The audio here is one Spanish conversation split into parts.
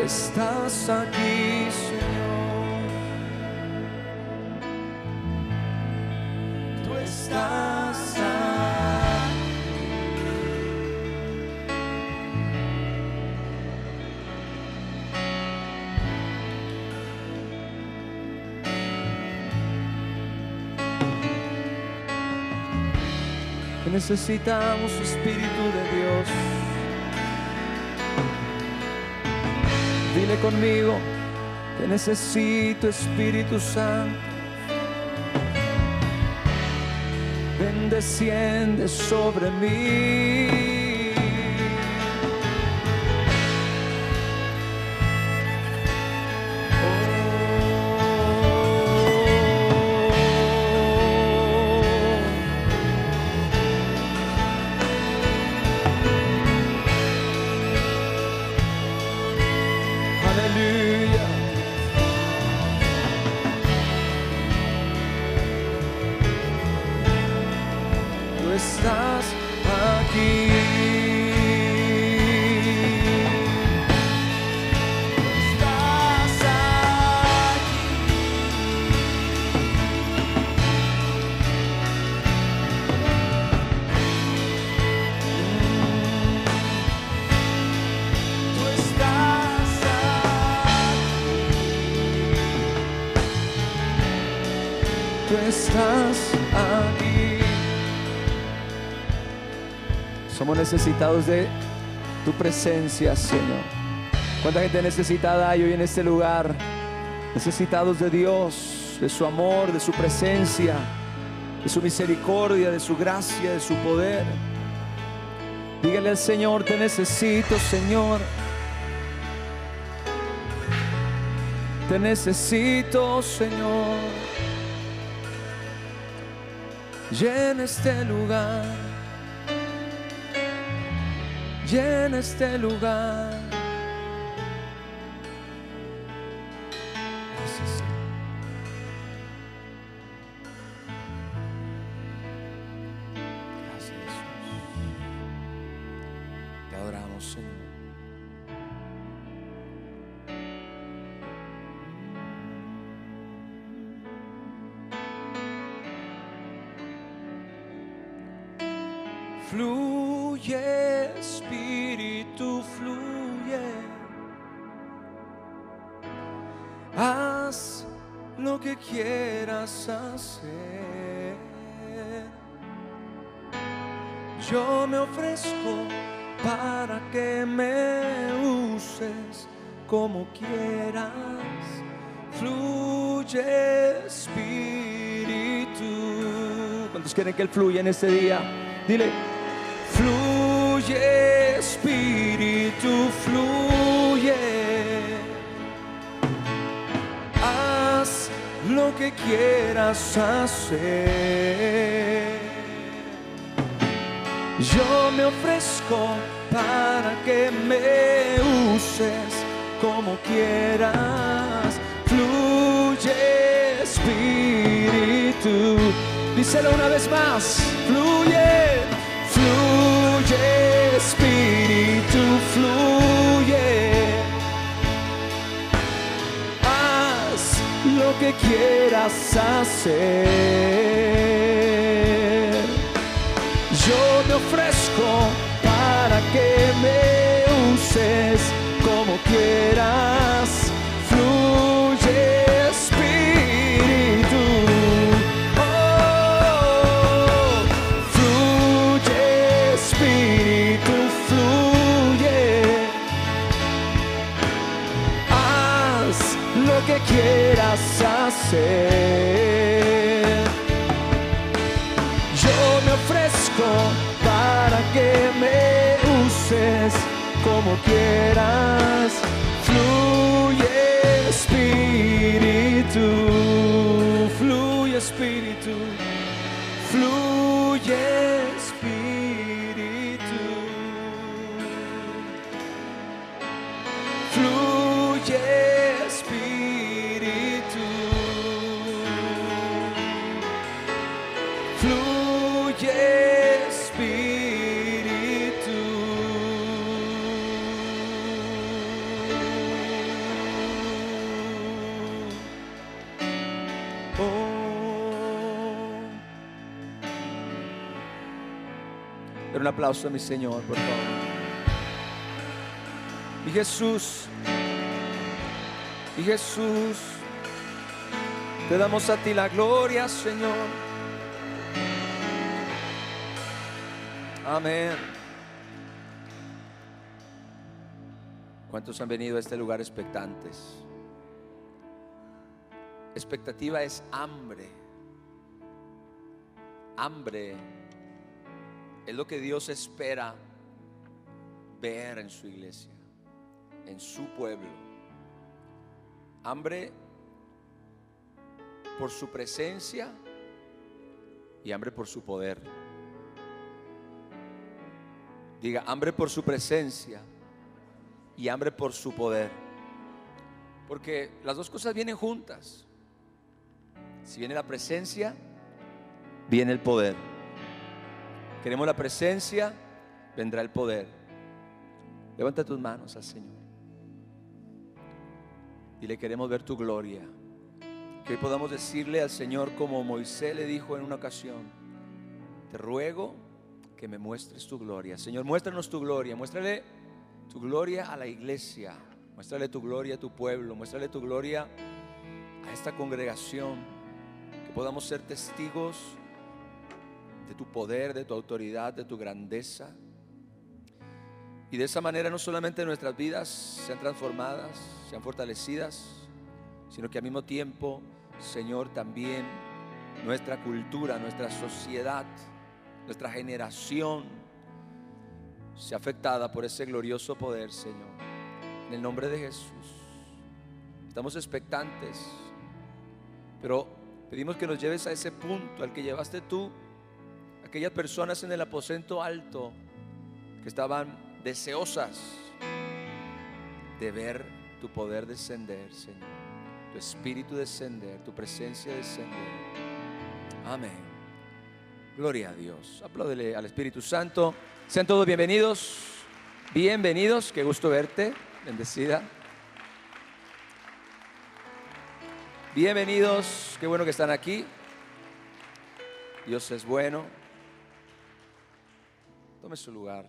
estás aquí, Señor. Tú estás aquí. Que necesitamos Espíritu de Dios. Dile conmigo que necesito Espíritu Santo. Ven, desciende sobre mí. Estás aquí. Estás aquí. Tú estás aquí. Tú estás aquí. Somos necesitados de tu presencia, Señor. ¿Cuánta gente necesitada hay hoy en este lugar? Necesitados de Dios, de su amor, de su presencia, de su misericordia, de su gracia, de su poder. Dígale al Señor: te necesito, Señor. Te necesito, Señor. Llena este lugar. Llena este lugar. Gracias, Señor. Gracias, Jesús. Te adoramos, Señor. Fluye, Espíritu, fluye. Haz lo que quieras hacer. Yo me ofrezco para que me uses como quieras. Fluye, Espíritu. ¿Cuántos quieren que Él fluya en este día? Dile: fluye, Espíritu, fluye. Haz lo que quieras hacer. Yo me ofrezco para que me uses como quieras. Fluye, Espíritu. Díselo una vez más. Fluye. Fluye, Espíritu, fluye. Haz lo que quieras hacer. Yo me ofrezco para que me uses como quieras. Fluye, Espíritu. Espíritu, fluye. Haz lo que quieras hacer. Yo me ofrezco para que me uses como quieras. Fluye, Espíritu. Fluye, Espíritu. Fluye, Espíritu. Fluye, Espíritu. Fluye, Espíritu. Pero un aplauso a mi Señor, por favor. Y Jesús, te damos a ti la gloria, Señor. Amén. ¿Cuántos han venido a este lugar expectantes? Expectativa es hambre. Hambre es lo que Dios espera ver en su iglesia, en su pueblo. Hambre por su presencia y hambre por su poder. Diga, hambre por su presencia y hambre por su poder. Porque las dos cosas vienen juntas. Si viene la presencia, viene el poder. Queremos la presencia, vendrá el poder. Levanta tus manos al Señor y le queremos ver tu gloria. Que hoy podamos decirle al Señor como Moisés le dijo en una ocasión: te ruego que me muestres tu gloria. Señor, muéstranos tu gloria. Muéstrale tu gloria a la iglesia. Muéstrale tu gloria a tu pueblo. Muéstrale tu gloria a esta congregación. Que podamos ser testigos de tu poder, de tu autoridad, de tu grandeza. Y de esa manera no solamente nuestras vidas sean transformadas, sean fortalecidas, sino que al mismo tiempo, Señor, también nuestra cultura, nuestra sociedad, nuestra generación sea afectada por ese glorioso poder, Señor. En el nombre de Jesús. Estamos expectantes, pero pedimos que nos lleves a ese punto al que llevaste tú aquellas personas en el aposento alto que estaban deseosas de ver tu poder descender, Señor, tu espíritu descender, tu presencia descender. Amén. Gloria a Dios. Apláudele al Espíritu Santo. Sean todos bienvenidos. Bienvenidos. Qué gusto verte. Bendecida. Bienvenidos. Qué bueno que están aquí. Dios es bueno. Tome su lugar.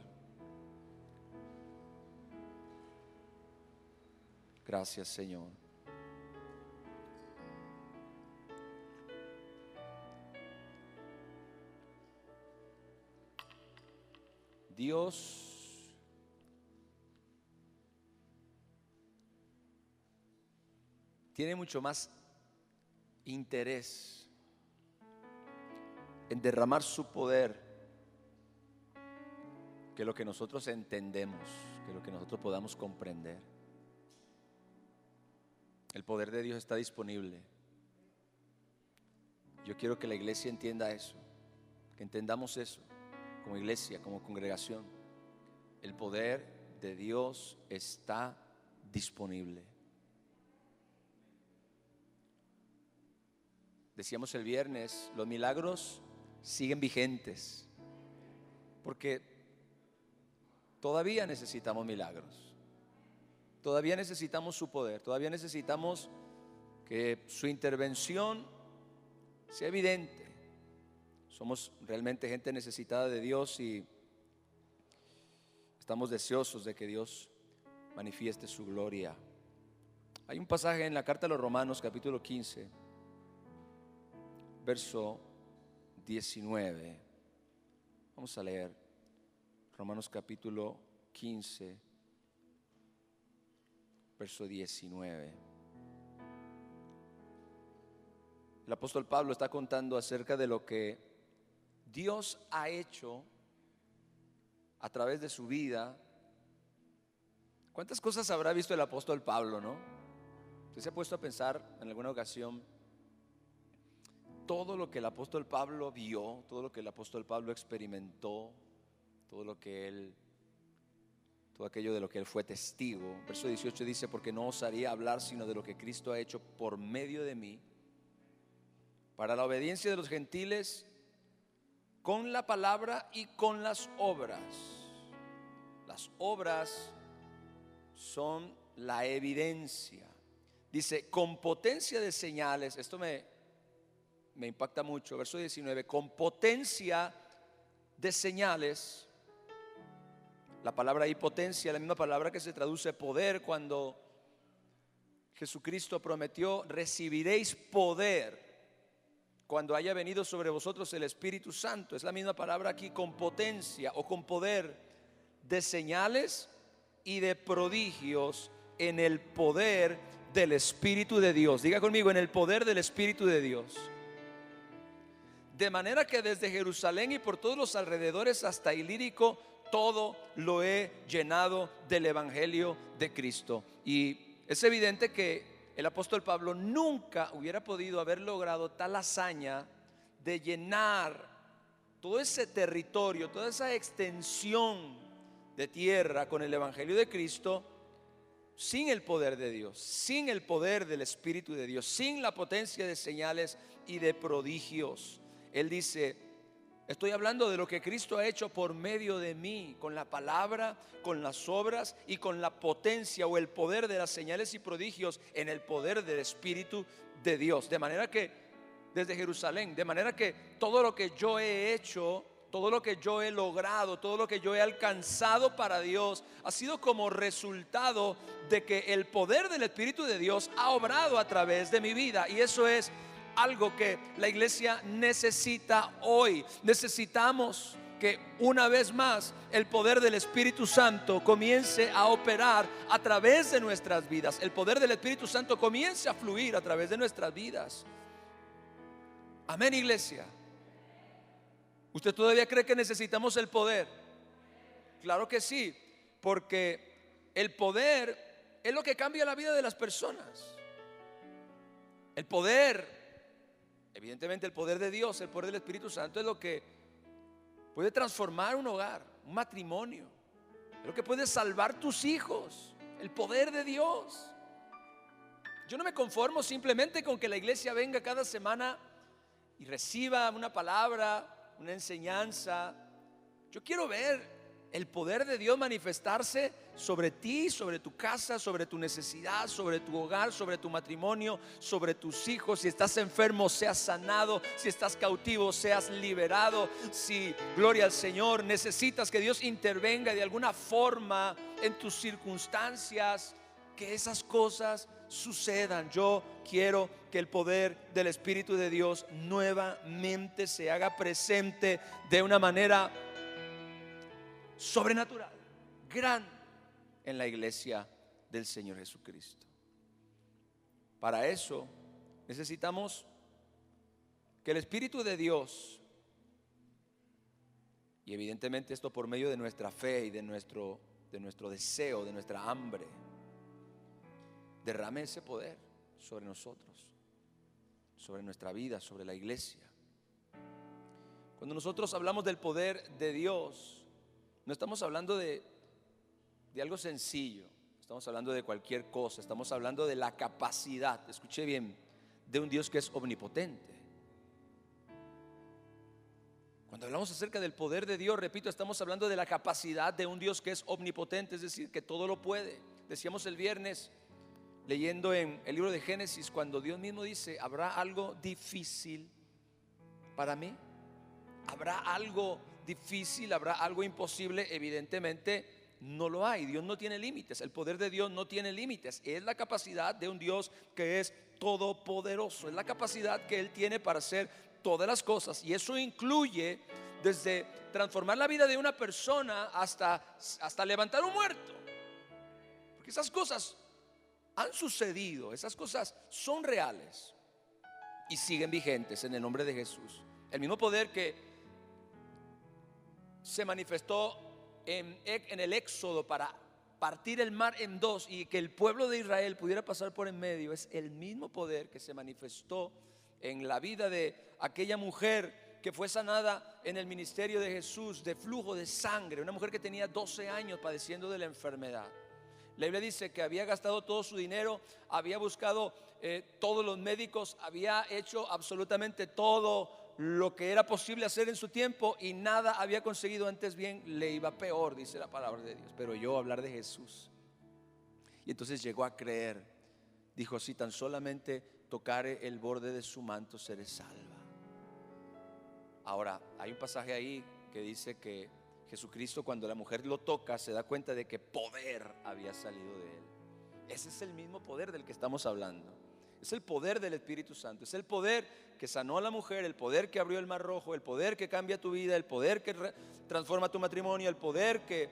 Gracias, Señor. Dios tiene mucho más interés en derramar su poder que lo que nosotros entendemos, que lo que nosotros podamos comprender. El poder de Dios está disponible. Yo quiero que la iglesia entienda eso, que entendamos eso como iglesia, como congregación. El poder de Dios está disponible. Decíamos el viernes, los milagros siguen vigentes, porque todavía necesitamos milagros. Todavía necesitamos su poder. Todavía necesitamos que su intervención sea evidente. Somos realmente gente necesitada de Dios y estamos deseosos de que Dios manifieste su gloria. Hay un pasaje en la carta a los Romanos, capítulo 15, verso 19. Vamos a leer Romanos capítulo 15, verso 19. El apóstol Pablo está contando acerca de lo que Dios ha hecho a través de su vida. ¿Cuántas cosas habrá visto el apóstol Pablo, no? ¿Usted se ha puesto a pensar en alguna ocasión todo lo que el apóstol Pablo vio, todo lo que el apóstol Pablo experimentó, todo aquello de lo que él fue testigo? Verso 18 dice: porque no osaría hablar sino de lo que Cristo ha hecho por medio de mí, para la obediencia de los gentiles, con la palabra y con las obras. Las obras son la evidencia. Dice, con potencia de señales. Esto me impacta mucho. Verso 19, con potencia de señales La palabra ahí potencia, la misma palabra que se traduce poder cuando Jesucristo prometió: recibiréis poder cuando haya venido sobre vosotros el Espíritu Santo. Es la misma palabra aquí, con potencia o con poder, de señales y de prodigios en el poder del Espíritu de Dios. Diga conmigo: en el poder del Espíritu de Dios. De manera que desde Jerusalén y por todos los alrededores hasta Ilírico, todo lo he llenado del Evangelio de Cristo. Y es evidente que el apóstol Pablo nunca hubiera podido haber logrado tal hazaña de llenar todo ese territorio, toda esa extensión de tierra con el Evangelio de Cristo, sin el poder de Dios, sin el poder del Espíritu de Dios, sin la potencia de señales y de prodigios. Él dice: estoy hablando de lo que Cristo ha hecho por medio de mí, con la palabra, con las obras y con la potencia o el poder de las señales y prodigios en el poder del Espíritu de Dios. De manera que desde Jerusalén, de manera que todo lo que yo he hecho, todo lo que yo he logrado, todo lo que yo he alcanzado para Dios, ha sido como resultado de que el poder del Espíritu de Dios ha obrado a través de mi vida. Y eso es algo que la iglesia necesita hoy. Necesitamos que una vez más el poder del Espíritu Santo comience a operar a través de nuestras vidas. El poder del Espíritu Santo comience a fluir a través de nuestras vidas. Amén, iglesia. ¿Usted todavía cree que necesitamos el poder? Claro que sí, porque el poder es lo que cambia la vida de las personas. El poder, evidentemente el poder de Dios, el poder del Espíritu Santo, es lo que puede transformar un hogar, un matrimonio. Es lo que puede salvar tus hijos. El poder de Dios. Yo no me conformo simplemente con que la iglesia venga cada semana y reciba una palabra, una enseñanza. Yo quiero ver el poder de Dios manifestarse sobre ti, sobre tu casa, sobre tu necesidad, sobre tu hogar, sobre tu matrimonio, sobre tus hijos. Si estás enfermo, seas sanado. Si estás cautivo, seas liberado. Si, gloria al Señor, necesitas que Dios intervenga de alguna forma en tus circunstancias, que esas cosas sucedan. Yo quiero que el poder del Espíritu de Dios nuevamente se haga presente de una manera sobrenatural, gran, en la iglesia del Señor Jesucristo. Para eso necesitamos que el Espíritu de Dios, y evidentemente esto por medio de nuestra fe y de nuestro deseo, de nuestra hambre, derrame ese poder sobre nosotros, sobre nuestra vida, sobre la iglesia. Cuando nosotros hablamos del poder de Dios, no estamos hablando de algo sencillo, estamos hablando de cualquier cosa. Estamos hablando de la capacidad, escuche bien, de un Dios que es omnipotente. Cuando hablamos acerca del poder de Dios, repito, estamos hablando de la capacidad de un Dios que es omnipotente, es decir, que todo lo puede. Decíamos el viernes, leyendo en el libro de Génesis, cuando Dios mismo dice: ¿habrá algo difícil para mí? ¿Habrá algo difícil? ¿Habrá algo imposible? Evidentemente no lo hay. Dios no tiene límites. El poder de Dios no tiene límites. Es la capacidad de un Dios que es todopoderoso. Es la capacidad que Él tiene para hacer todas las cosas. Y eso incluye desde transformar la vida de una persona hasta levantar un muerto. Porque esas cosas han sucedido. Esas cosas son reales y siguen vigentes en el nombre de Jesús. El mismo poder que se manifestó en el Éxodo para partir el mar en dos y que el pueblo de Israel pudiera pasar por en medio, es el mismo poder que se manifestó en la vida de aquella mujer que fue sanada en el ministerio de Jesús de flujo de sangre, una mujer que tenía 12 años padeciendo de la enfermedad. La Biblia dice que había gastado todo su dinero, había buscado todos los médicos, había hecho absolutamente todo lo que era posible hacer en su tiempo y nada había conseguido. Antes bien le iba peor, dice la palabra de Dios. Pero oyó hablar de Jesús y entonces llegó a creer. Dijo: si tan solamente tocare el borde de su manto, seré salva. Ahora hay un pasaje ahí que dice que Jesucristo, cuando la mujer lo toca, se da cuenta de que poder había salido de él. Ese es el mismo poder del que estamos hablando. Es el poder del Espíritu Santo. Es el poder que sanó a la mujer, el poder que abrió el mar rojo, el poder que cambia tu vida, el poder que transforma tu matrimonio, el poder que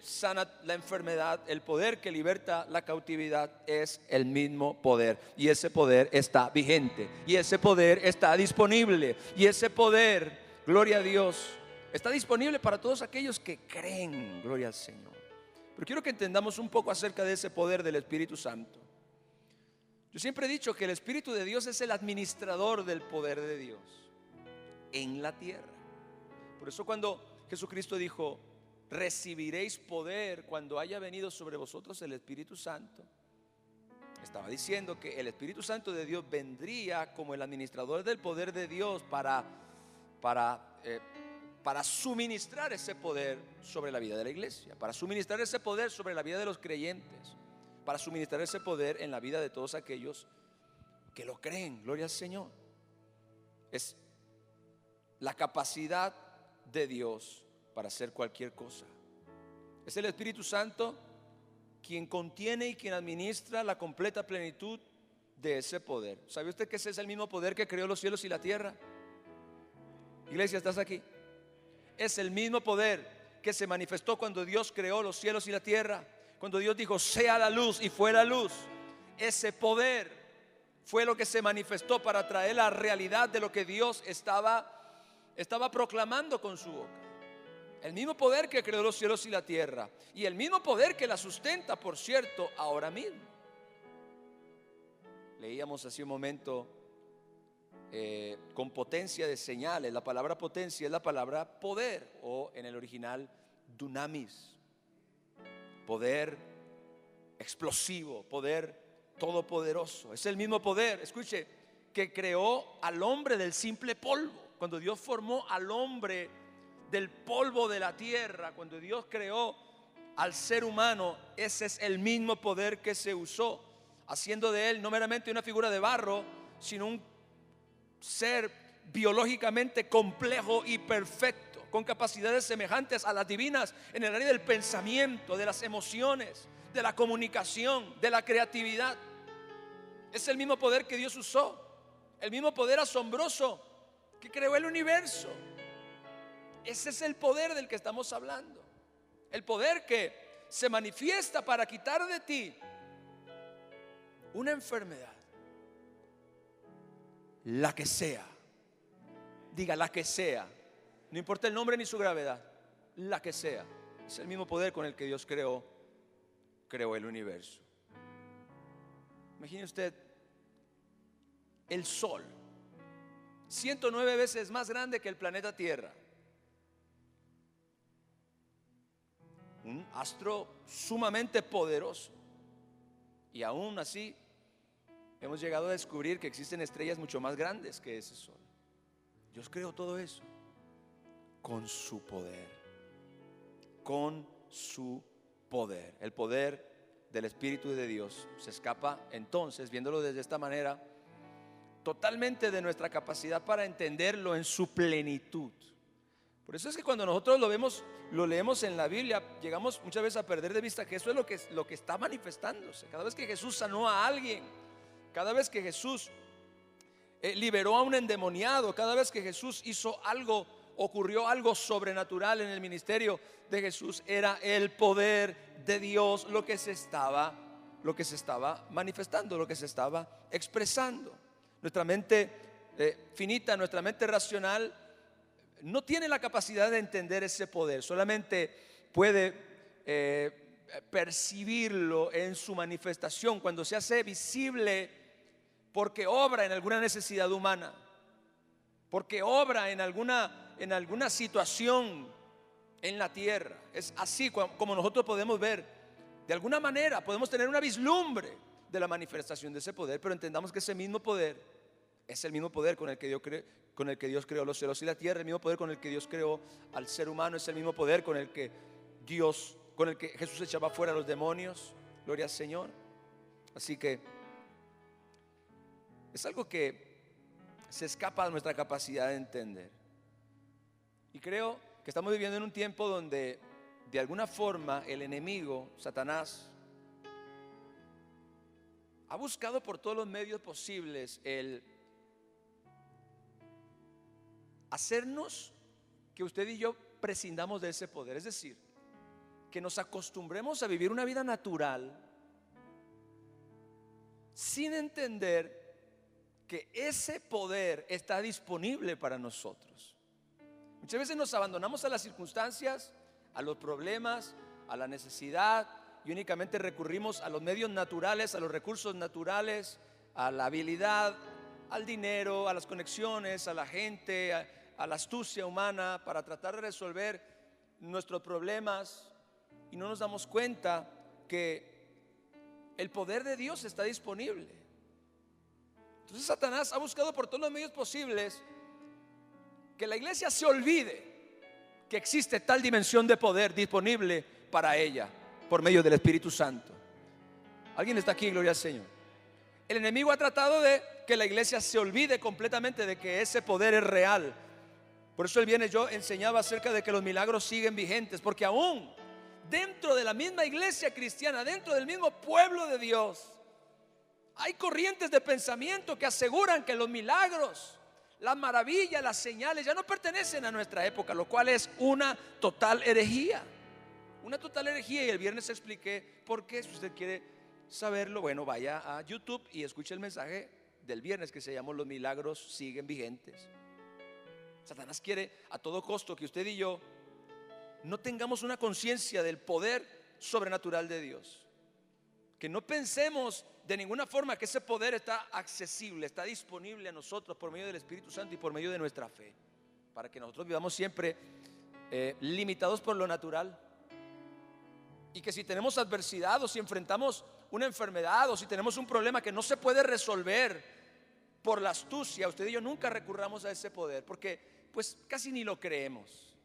sana la enfermedad, el poder que liberta la cautividad. Es el mismo poder, y ese poder está vigente, y ese poder está disponible, y ese poder, gloria a Dios, está disponible para todos aquellos que creen. Gloria al Señor. Pero quiero que entendamos un poco acerca de ese poder del Espíritu Santo. Yo siempre he dicho que el Espíritu de Dios es el administrador del poder de Dios en la tierra. Por eso cuando Jesucristo dijo: recibiréis poder cuando haya venido sobre vosotros el Espíritu Santo, estaba diciendo que el Espíritu Santo de Dios vendría como el administrador del poder de Dios para suministrar ese poder sobre la vida de la iglesia, para suministrar ese poder sobre la vida de los creyentes, para suministrar ese poder en la vida de todos aquellos que lo creen. Gloria al Señor. Es la capacidad de Dios para hacer cualquier cosa. Es el Espíritu Santo quien contiene y quien administra la completa plenitud de ese poder. ¿Sabe usted que ese es el mismo poder que creó los cielos y la tierra? Iglesia, ¿estás aquí? Es el mismo poder que se manifestó cuando Dios creó los cielos y la tierra. Cuando Dios dijo: sea la luz, y fue la luz. Ese poder fue lo que se manifestó para traer la realidad de lo que Dios estaba proclamando con su boca. El mismo poder que creó los cielos y la tierra, y el mismo poder que la sustenta, por cierto, ahora mismo. Leíamos hace un momento con potencia de señales. La palabra potencia es la palabra poder, o en el original dunamis. Poder explosivo, poder todopoderoso. Es el mismo poder, escuche, que creó al hombre del simple polvo. Cuando Dios formó al hombre del polvo de la tierra, cuando Dios creó al ser humano, ese es el mismo poder que se usó, haciendo de él no meramente una figura de barro, sino un ser biológicamente complejo y perfecto, con capacidades semejantes a las divinas en el área del pensamiento, de las emociones, de la comunicación, de la creatividad. Es el mismo poder que Dios usó, el mismo poder asombroso que creó el universo. Ese es el poder del que estamos hablando. El poder que se manifiesta para quitar de ti una enfermedad, la que sea. Diga: la que sea. No importa el nombre ni su gravedad, la que sea. Es el mismo poder con el que Dios creó el universo. Imagine usted el Sol, 109 veces más grande que el planeta Tierra. Un astro sumamente poderoso. Y aún así hemos llegado a descubrir que existen estrellas mucho más grandes que ese Sol. Dios creó todo eso con su poder. Con su poder. El poder del Espíritu de Dios se escapa entonces, viéndolo desde esta manera, totalmente de nuestra capacidad para entenderlo en su plenitud. Por eso es que cuando nosotros lo leemos en la Biblia, llegamos muchas veces a perder de vista que eso es lo que está manifestándose. Cada vez que Jesús sanó a alguien, cada vez que Jesús liberó a un endemoniado, cada vez que Jesús hizo algo, ocurrió algo sobrenatural en el ministerio de Jesús, era el poder de Dios lo que se estaba manifestando, lo que se estaba expresando. Nuestra mente finita, nuestra mente racional no tiene la capacidad de entender ese poder, solamente puede percibirlo en su manifestación cuando se hace visible, porque obra en alguna necesidad humana, porque obra en alguna situación en la tierra. Es así como nosotros podemos ver, de alguna manera podemos tener una vislumbre de la manifestación de ese poder, pero entendamos que ese mismo poder es el mismo poder con el que Dios creó los cielos y la tierra, el mismo poder con el que Dios creó al ser humano, es el mismo poder con el que Jesús echaba fuera a los demonios. Gloria al Señor. Así que es algo que se escapa de nuestra capacidad de entender. Y creo que estamos viviendo en un tiempo donde de alguna forma el enemigo, Satanás, ha buscado por todos los medios posibles el hacernos que usted y yo prescindamos de ese poder. Es decir, que nos acostumbremos a vivir una vida natural sin entender que ese poder está disponible para nosotros. Muchas veces nos abandonamos a las circunstancias, a los problemas, a la necesidad, y únicamente recurrimos a los medios naturales, a los recursos naturales, a la habilidad, al dinero, a las conexiones, a la gente, a la astucia humana para tratar de resolver nuestros problemas, y no nos damos cuenta que el poder de Dios está disponible. Entonces Satanás ha buscado por todos los medios posibles que la iglesia se olvide que existe tal dimensión de poder disponible para ella por medio del Espíritu Santo. ¿Alguien está aquí? Gloria al Señor. El enemigo ha tratado de que la iglesia se olvide completamente de que ese poder es real. Por eso el viernes yo enseñaba acerca de que los milagros siguen vigentes, porque aún dentro de la misma iglesia cristiana, dentro del mismo pueblo de Dios, hay corrientes de pensamiento que aseguran que los milagros, las maravillas, las señales ya no pertenecen a nuestra época, lo cual es una total herejía. Una total herejía, y el viernes expliqué por qué. Si usted quiere saberlo, bueno, vaya a YouTube y escuche el mensaje del viernes que se llamó Los milagros siguen vigentes. Satanás quiere a todo costo que usted y yo no tengamos una conciencia del poder sobrenatural de Dios, que no pensemos de ninguna forma que ese poder está accesible, está disponible a nosotros por medio del Espíritu Santo y por medio de nuestra fe, para que nosotros vivamos siempre limitados por lo natural. Y que si tenemos adversidad, o si enfrentamos una enfermedad, o si tenemos un problema que no se puede resolver por la astucia, usted y yo nunca recurramos a ese poder, porque pues casi ni lo creemos.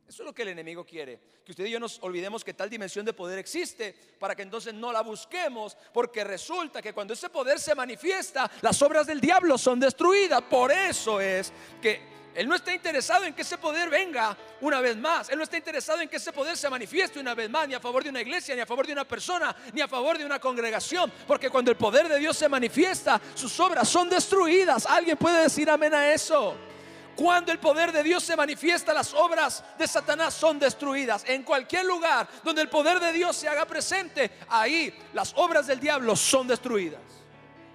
Eso es lo que el enemigo quiere, que usted y yo nos olvidemos que tal dimensión de poder existe, para que entonces no la busquemos, porque resulta que cuando ese poder se manifiesta, las obras del diablo son destruidas. Por eso es que Él no está interesado en que ese poder venga una vez más. Él no está interesado en que ese poder se manifieste una vez más, ni a favor de una iglesia, ni a favor de una persona, ni a favor de una congregación, porque cuando el poder de Dios se manifiesta, sus obras son destruidas. ¿Alguien puede decir amén a eso? Cuando el poder de Dios se manifiesta, las obras de Satanás son destruidas. En cualquier lugar donde el poder de Dios se haga presente, ahí las obras del diablo son destruidas.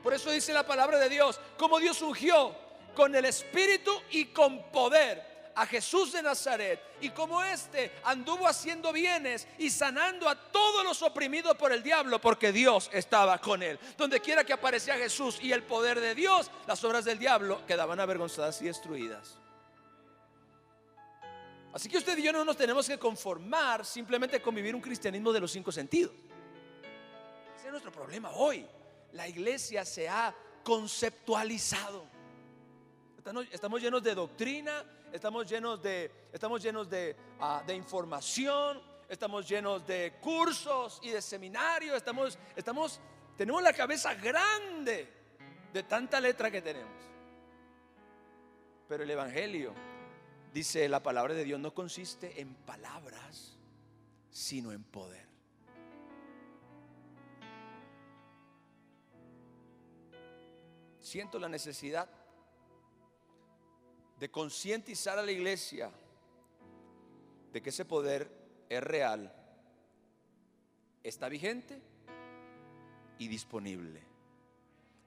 Por eso dice la palabra de Dios, como Dios ungió con el Espíritu y con poder a Jesús de Nazaret, y como éste anduvo haciendo bienes y sanando a todos los oprimidos por el diablo, porque Dios estaba con él. Donde quiera que aparecía Jesús y el poder de Dios, las obras del diablo quedaban avergonzadas y destruidas. Así que usted y yo no nos tenemos que conformar simplemente con vivir un cristianismo de los 5 sentidos. Ese es nuestro problema hoy. La iglesia se ha conceptualizado. Estamos llenos de doctrina, estamos llenos de información, estamos llenos de cursos y de seminarios, tenemos la cabeza grande de tanta letra que tenemos. Pero el evangelio, dice la palabra de Dios, no consiste en palabras, sino en poder. Siento la necesidad de concientizar a la iglesia de que ese poder es real, está vigente y disponible,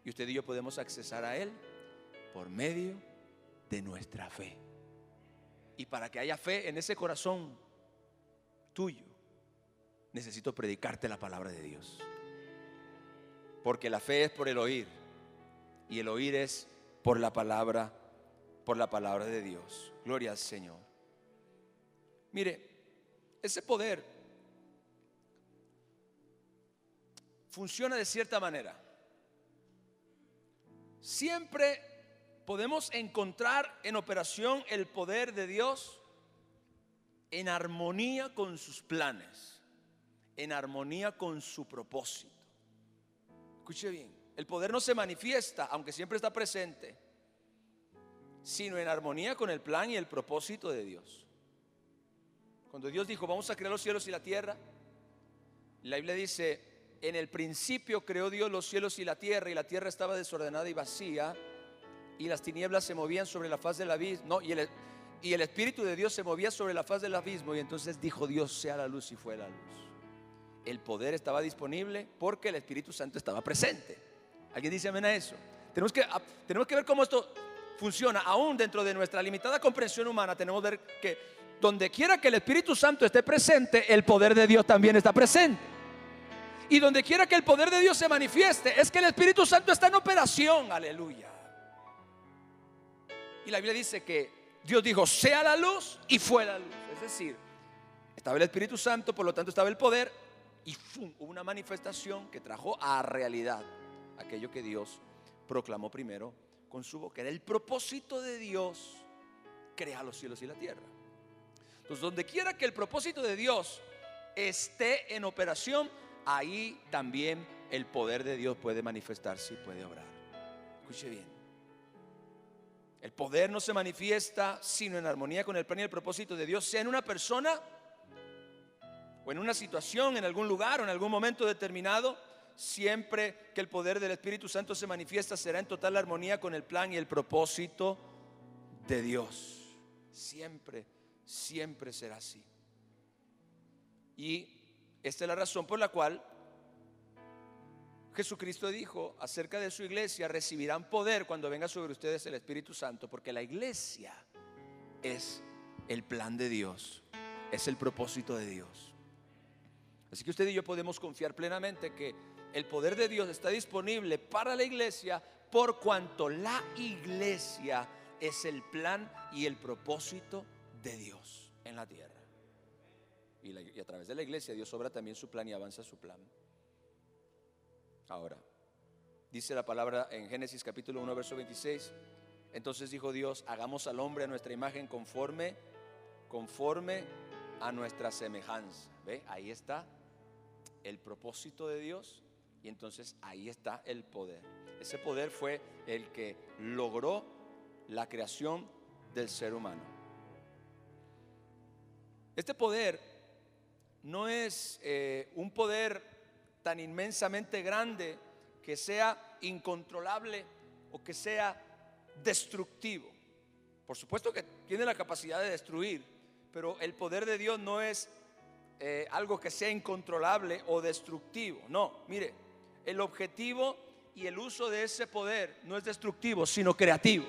y usted y yo podemos accesar a él por medio de nuestra fe. Y para que haya fe en ese corazón tuyo, necesito predicarte la palabra de Dios, porque la fe es por el oír, y el oír es por la palabra de Dios. Gloria al Señor. Mire, ese poder funciona de cierta manera. Siempre podemos encontrar en operación el poder de Dios en armonía con sus planes, en armonía con su propósito. Escuche bien, el poder no se manifiesta, aunque siempre está presente, sino en armonía con el plan y el propósito de Dios. Cuando Dios dijo vamos a crear los cielos y la tierra, la Biblia dice: en el principio creó Dios los cielos y la tierra estaba desordenada y vacía, y las tinieblas se movían sobre la faz del abismo, y el Espíritu de Dios se movía sobre la faz del abismo. Y entonces dijo Dios: sea la luz, y fue la luz. El poder estaba disponible porque el Espíritu Santo estaba presente. ¿Alguien dice amén a eso? Tenemos que ver cómo esto funciona. Aún dentro de nuestra limitada comprensión humana, tenemos que ver que donde quiera que el Espíritu Santo esté presente, el poder de Dios también está presente. Y donde quiera que el poder de Dios se manifieste, es que el Espíritu Santo está en operación. Aleluya. Y la Biblia dice que Dios dijo: sea la luz, y fue la luz. Es decir, estaba el Espíritu Santo, por lo tanto estaba el poder, y hubo una manifestación que trajo a realidad aquello que Dios proclamó primero con su boca. Era el propósito de Dios: crear los cielos y la tierra. Entonces, donde quiera que el propósito de Dios esté en operación, ahí también el poder de Dios puede manifestarse y puede obrar. Escuche bien: el poder no se manifiesta sino en armonía con el plan y el propósito de Dios, sea en una persona o en una situación, en algún lugar o en algún momento determinado. Siempre que el poder del Espíritu Santo se manifiesta, será en total armonía con el plan y el propósito de Dios. Siempre será así. Y esta es la razón por la cual Jesucristo dijo acerca de su iglesia: recibirán poder cuando venga sobre ustedes el Espíritu Santo, porque la iglesia es el plan de Dios, es el propósito de Dios. Así que usted y yo podemos confiar plenamente que el poder de Dios está disponible para la iglesia, por cuanto la iglesia es el plan y el propósito de Dios en la tierra. Y a través de la iglesia Dios obra también su plan y avanza su plan. Ahora, dice la palabra en Génesis capítulo 1 verso 26: entonces dijo Dios: hagamos al hombre a nuestra imagen, conforme a nuestra semejanza. ¿Ve? Ahí está el propósito de Dios, y entonces ahí está el poder. Ese poder fue el que logró la creación del ser humano. Este poder no es un poder tan inmensamente grande que sea incontrolable o que sea destructivo. Por supuesto que tiene la capacidad de destruir, pero el poder de Dios no es algo que sea incontrolable o destructivo. No, mire, el objetivo y el uso de ese poder no es destructivo, sino creativo.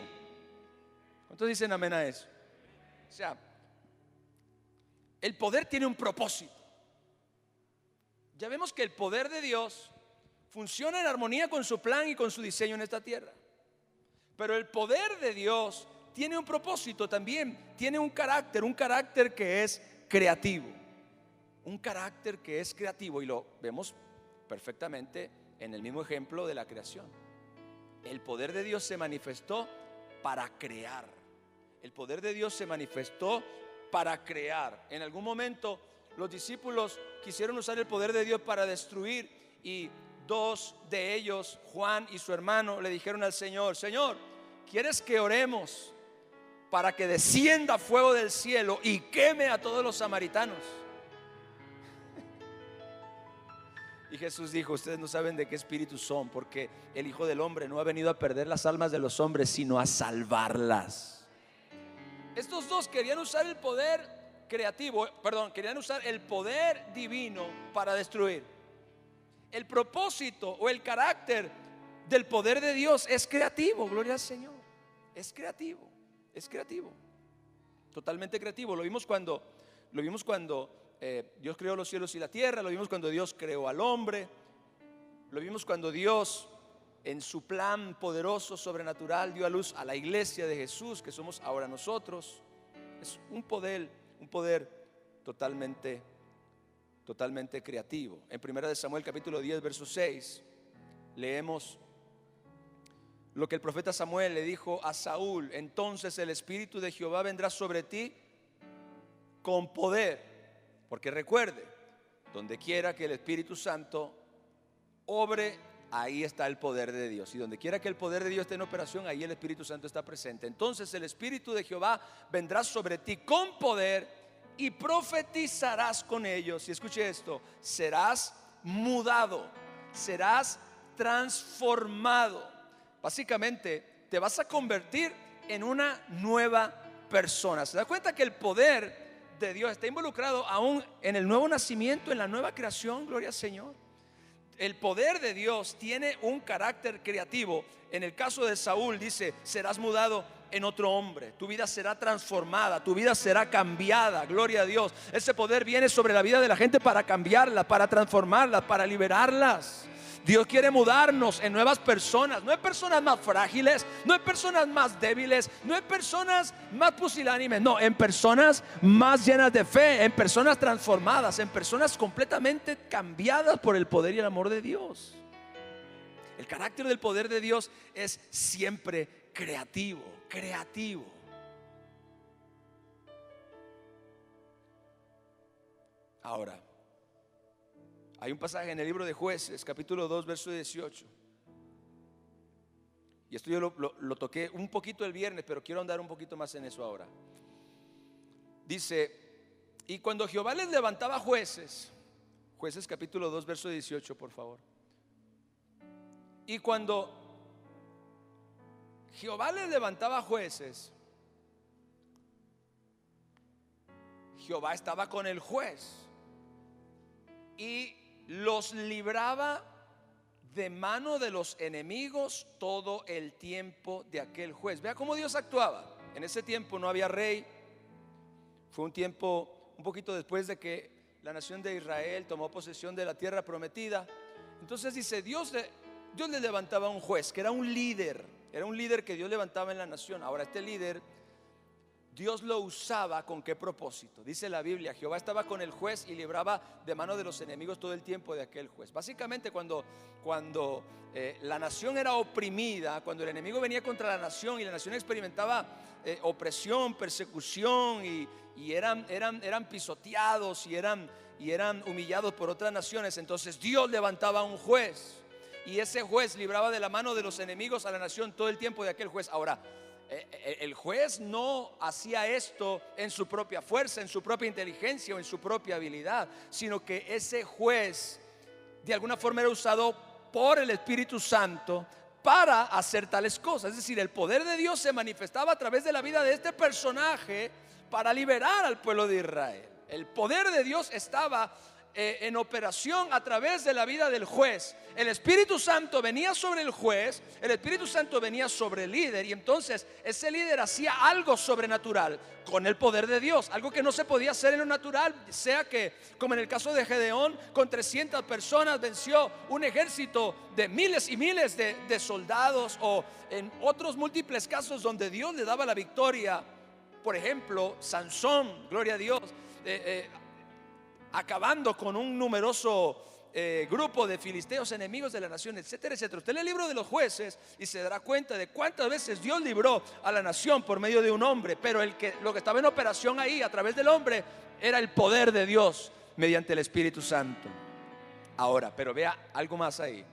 ¿Cuántos dicen amén a eso? O sea, el poder tiene un propósito. Ya vemos que el poder de Dios funciona en armonía con su plan y con su diseño en esta tierra. Pero el poder de Dios tiene un propósito también, tiene un carácter que es creativo. Un carácter que es creativo, y lo vemos perfectamente en el mismo ejemplo de la creación. El poder de Dios se manifestó para crear. El poder de Dios se manifestó para crear. En algún momento los discípulos quisieron usar el poder de Dios para destruir, y dos de ellos, Juan y su hermano, le dijeron al Señor: Señor, ¿quieres que oremos para que descienda fuego del cielo y queme a todos los samaritanos? Y Jesús dijo: ustedes no saben de qué espíritu son, porque el Hijo del Hombre no ha venido a perder las almas de los hombres, sino a salvarlas. Estos dos querían usar el poder querían usar el poder divino para destruir. El propósito o el carácter del poder de Dios es creativo, gloria al Señor. Es creativo, totalmente creativo. Lo vimos cuando Dios creó los cielos y la tierra. Lo vimos cuando Dios creó al hombre. Lo vimos cuando Dios, en su plan poderoso, sobrenatural, dio a luz a la iglesia de Jesús, que somos ahora nosotros. Es un poder totalmente creativo. En 1 Samuel capítulo 10 verso 6 leemos lo que el profeta Samuel le dijo a Saúl: entonces el Espíritu de Jehová vendrá sobre ti con poder. Porque recuerde, donde quiera que el Espíritu Santo obre, ahí está el poder de Dios. Y donde quiera que el poder de Dios esté en operación, ahí el Espíritu Santo está presente. Entonces el Espíritu de Jehová vendrá sobre ti con poder, y profetizarás con ellos. Y escuche esto: serás mudado, serás transformado. Básicamente te vas a convertir en una nueva persona. ¿Se da cuenta que el poder de Dios está involucrado aún en el nuevo nacimiento, en la nueva creación? Gloria al Señor. El poder de Dios tiene un carácter creativo. En el caso de Saúl dice: serás mudado en otro hombre, tu vida será transformada, tu vida será cambiada. Gloria a Dios. Ese poder viene sobre la vida de la gente para cambiarla, para transformarla, para liberarlas. Dios quiere mudarnos en nuevas personas, no en personas más frágiles, no en personas más débiles, no en personas más pusilánimes, no, en personas más llenas de fe, en personas transformadas, en personas completamente cambiadas por el poder y el amor de Dios. El carácter del poder de Dios es siempre creativo, creativo. Ahora, hay un pasaje en el libro de Jueces, capítulo 2, verso 18. Y esto yo lo toqué un poquito el viernes, pero quiero andar un poquito más en eso ahora. Dice: y cuando Jehová les levantaba jueces, Jueces capítulo 2, verso 18, por favor. Y cuando Jehová les levantaba jueces, Jehová estaba con el juez y los libraba de mano de los enemigos todo el tiempo de aquel juez. Vea cómo Dios actuaba. En ese tiempo no había rey. Fue un tiempo un poquito después de que la nación de Israel tomó posesión de la tierra prometida. Entonces dice: Dios le levantaba un juez que era un líder. Era un líder que Dios levantaba en la nación. Ahora, este líder, Dios lo usaba ¿con qué propósito? Dice la Biblia: Jehová estaba con el juez y libraba de mano de los enemigos todo el tiempo de aquel juez. Básicamente cuando la nación era oprimida, cuando el enemigo venía contra la nación y la nación experimentaba opresión, persecución y eran pisoteados y eran humillados por otras naciones, entonces Dios levantaba un juez y ese juez libraba de la mano de los enemigos a la nación todo el tiempo de aquel juez. Ahora, el juez no hacía esto en su propia fuerza, en su propia inteligencia o en su propia habilidad, sino que ese juez de alguna forma era usado por el Espíritu Santo para hacer tales cosas. Es decir, el poder de Dios se manifestaba a través de la vida de este personaje para liberar al pueblo de Israel. El poder de Dios estaba en operación a través de la vida del juez. El Espíritu Santo venía sobre el juez, el Espíritu Santo venía sobre el líder, y entonces ese líder hacía algo sobrenatural con el poder de Dios, algo que no se podía hacer en lo natural. Sea que, como en el caso de Gedeón, con 300 personas venció un ejército de miles y miles de soldados, o en otros múltiples casos donde Dios le daba la victoria. Por ejemplo, Sansón, gloria a Dios, acabando con un numeroso grupo de filisteos enemigos de la nación, etcétera, etcétera. Usted lee el libro de los Jueces y se dará cuenta de cuántas veces Dios libró a la nación por medio de un hombre, pero lo que estaba en operación ahí a través del hombre era el poder de Dios mediante el Espíritu Santo. Ahora, pero vea algo más ahí.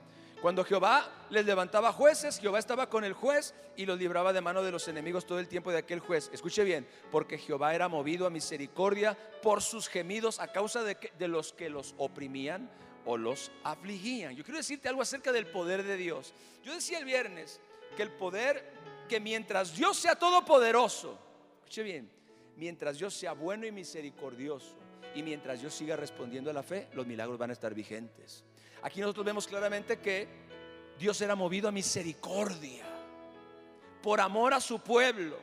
Cuando Jehová les levantaba jueces, Jehová estaba con el juez y los libraba de mano de los enemigos todo el tiempo de aquel juez. Escuche bien: porque Jehová era movido a misericordia por sus gemidos a causa de los que los oprimían o los afligían. Yo quiero decirte algo acerca del poder de Dios. Yo decía el viernes que el poder, que mientras Dios sea todopoderoso, escuche bien, mientras Dios sea bueno y misericordioso, y mientras Dios siga respondiendo a la fe, los milagros van a estar vigentes. Aquí nosotros vemos claramente que Dios era movido a misericordia por amor a su pueblo.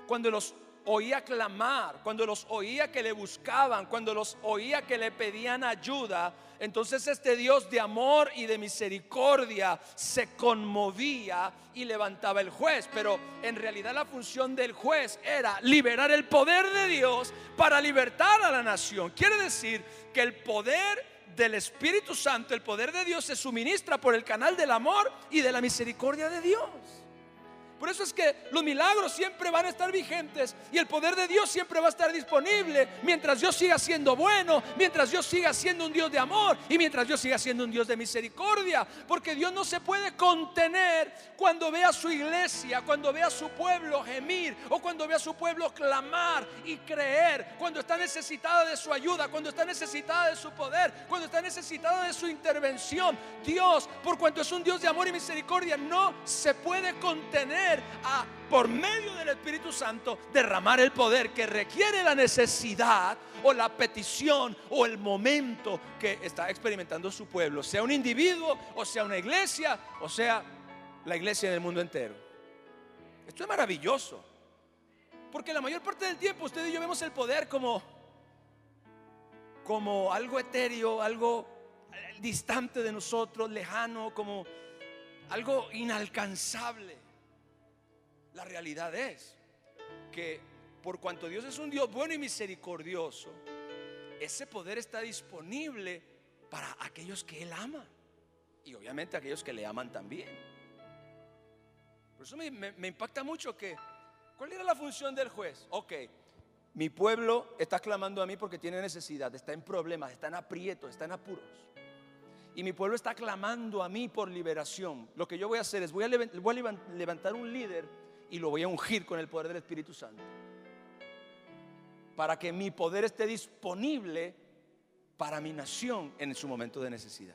Cuando los oía clamar, cuando los oía que le buscaban, cuando los oía que le pedían ayuda, entonces este Dios de amor y de misericordia se conmovía y levantaba el juez. Pero en realidad la función del juez era liberar el poder de Dios para libertar a la nación. Quiere decir que el poder del Espíritu Santo, el poder de Dios, se suministra por el canal del amor y de la misericordia de Dios. Por eso es que los milagros siempre van a estar vigentes y el poder de Dios siempre va a estar disponible mientras Dios siga siendo bueno, mientras Dios siga siendo un Dios de amor y mientras Dios siga siendo un Dios de misericordia. Porque Dios no se puede contener cuando ve a su iglesia, cuando ve a su pueblo gemir o cuando ve a su pueblo clamar y creer, cuando está necesitada de su ayuda, cuando está necesitada de su poder, cuando está necesitada de su intervención. Dios, por cuanto es un Dios de amor y misericordia, no se puede contener a, por medio del Espíritu Santo, derramar el poder que requiere la necesidad o la petición o el momento que está experimentando su pueblo, sea un individuo o sea una iglesia o sea la iglesia del mundo entero. Esto es maravilloso, porque la mayor parte del tiempo usted y yo vemos el poder como algo etéreo, algo distante de nosotros, lejano, como algo inalcanzable. La realidad es que por cuanto Dios es un Dios bueno y misericordioso, ese poder está disponible para aquellos que Él ama y obviamente aquellos que le aman también. Por eso me impacta mucho que, ¿cuál era la función del juez? Ok, mi pueblo está clamando a mí porque tiene necesidad, está en problemas, está en aprietos, está en apuros. Y mi pueblo está clamando a mí por liberación. Lo que yo voy a hacer es voy a levantar un líder y lo voy a ungir con el poder del Espíritu Santo para que mi poder esté disponible para mi nación en su momento de necesidad.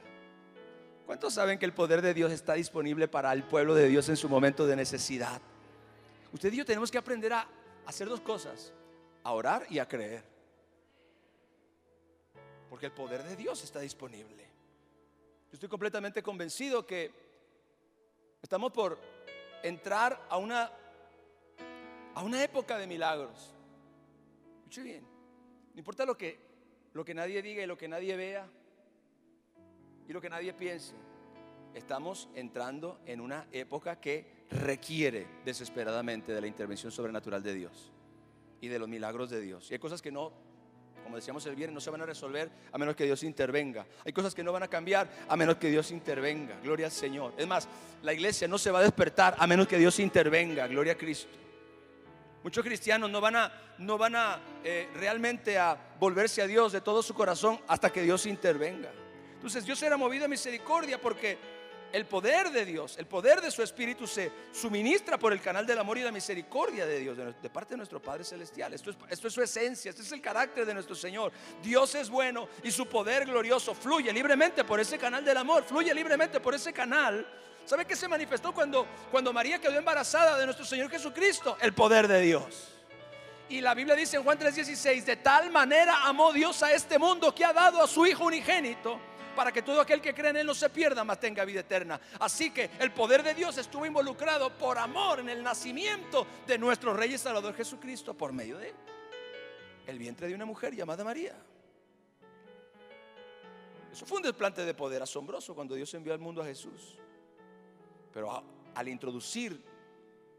¿Cuántos saben que el poder de Dios está disponible para el pueblo de Dios en su momento de necesidad? Usted y yo tenemos que aprender a hacer dos cosas: a orar y a creer, porque el poder de Dios está disponible. Yo estoy completamente convencido que estamos por entrar a una época de milagros. Escuche bien, no importa lo que nadie diga y lo que nadie vea y lo que nadie piense, estamos entrando en una época que requiere desesperadamente de la intervención sobrenatural de Dios y de los milagros de Dios. Y hay cosas que no, como decíamos el viernes, no se van a resolver a menos que Dios intervenga. Hay cosas que no van a cambiar a menos que Dios intervenga. Gloria al Señor. Es más, la iglesia no se va a despertar a menos que Dios intervenga. Gloria a Cristo. Muchos cristianos no van a realmente a volverse a Dios de todo su corazón hasta que Dios intervenga. Entonces Dios será movido a misericordia porque el poder de Dios, el poder de su Espíritu se suministra por el canal del amor y la misericordia de Dios, de parte de nuestro Padre Celestial. Esto es su esencia, este es el carácter de nuestro Señor. Dios es bueno y su poder glorioso fluye libremente por ese canal del amor, fluye libremente por ese canal. ¿Sabe qué se manifestó cuando María quedó embarazada de nuestro Señor Jesucristo? El poder de Dios. Y la Biblia dice en Juan 3:16: de tal manera amó Dios a este mundo que ha dado a su Hijo unigénito, para que todo aquel que cree en Él no se pierda, mas tenga vida eterna. Así que el poder de Dios estuvo involucrado por amor en el nacimiento de nuestro Rey y Salvador Jesucristo por medio de el vientre de una mujer llamada María. Eso fue un desplante de poder asombroso cuando Dios envió al mundo a Jesús. Pero al introducir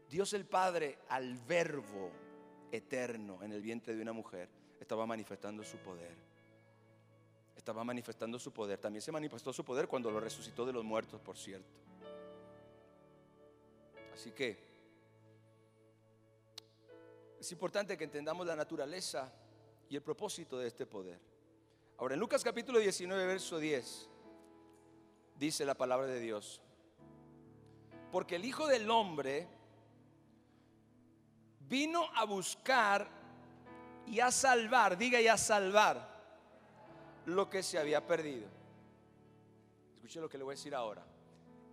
Dios el Padre al Verbo eterno en el vientre de una mujer, estaba manifestando su poder. Estaba manifestando su poder. También se manifestó su poder cuando lo resucitó de los muertos, por cierto. Así que es importante que entendamos la naturaleza y el propósito de este poder. Ahora, en Lucas capítulo 19, verso 10, dice la palabra de Dios: porque el Hijo del Hombre vino a buscar y a salvar, diga, y a salvar lo que se había perdido. Escuche lo que le voy a decir ahora.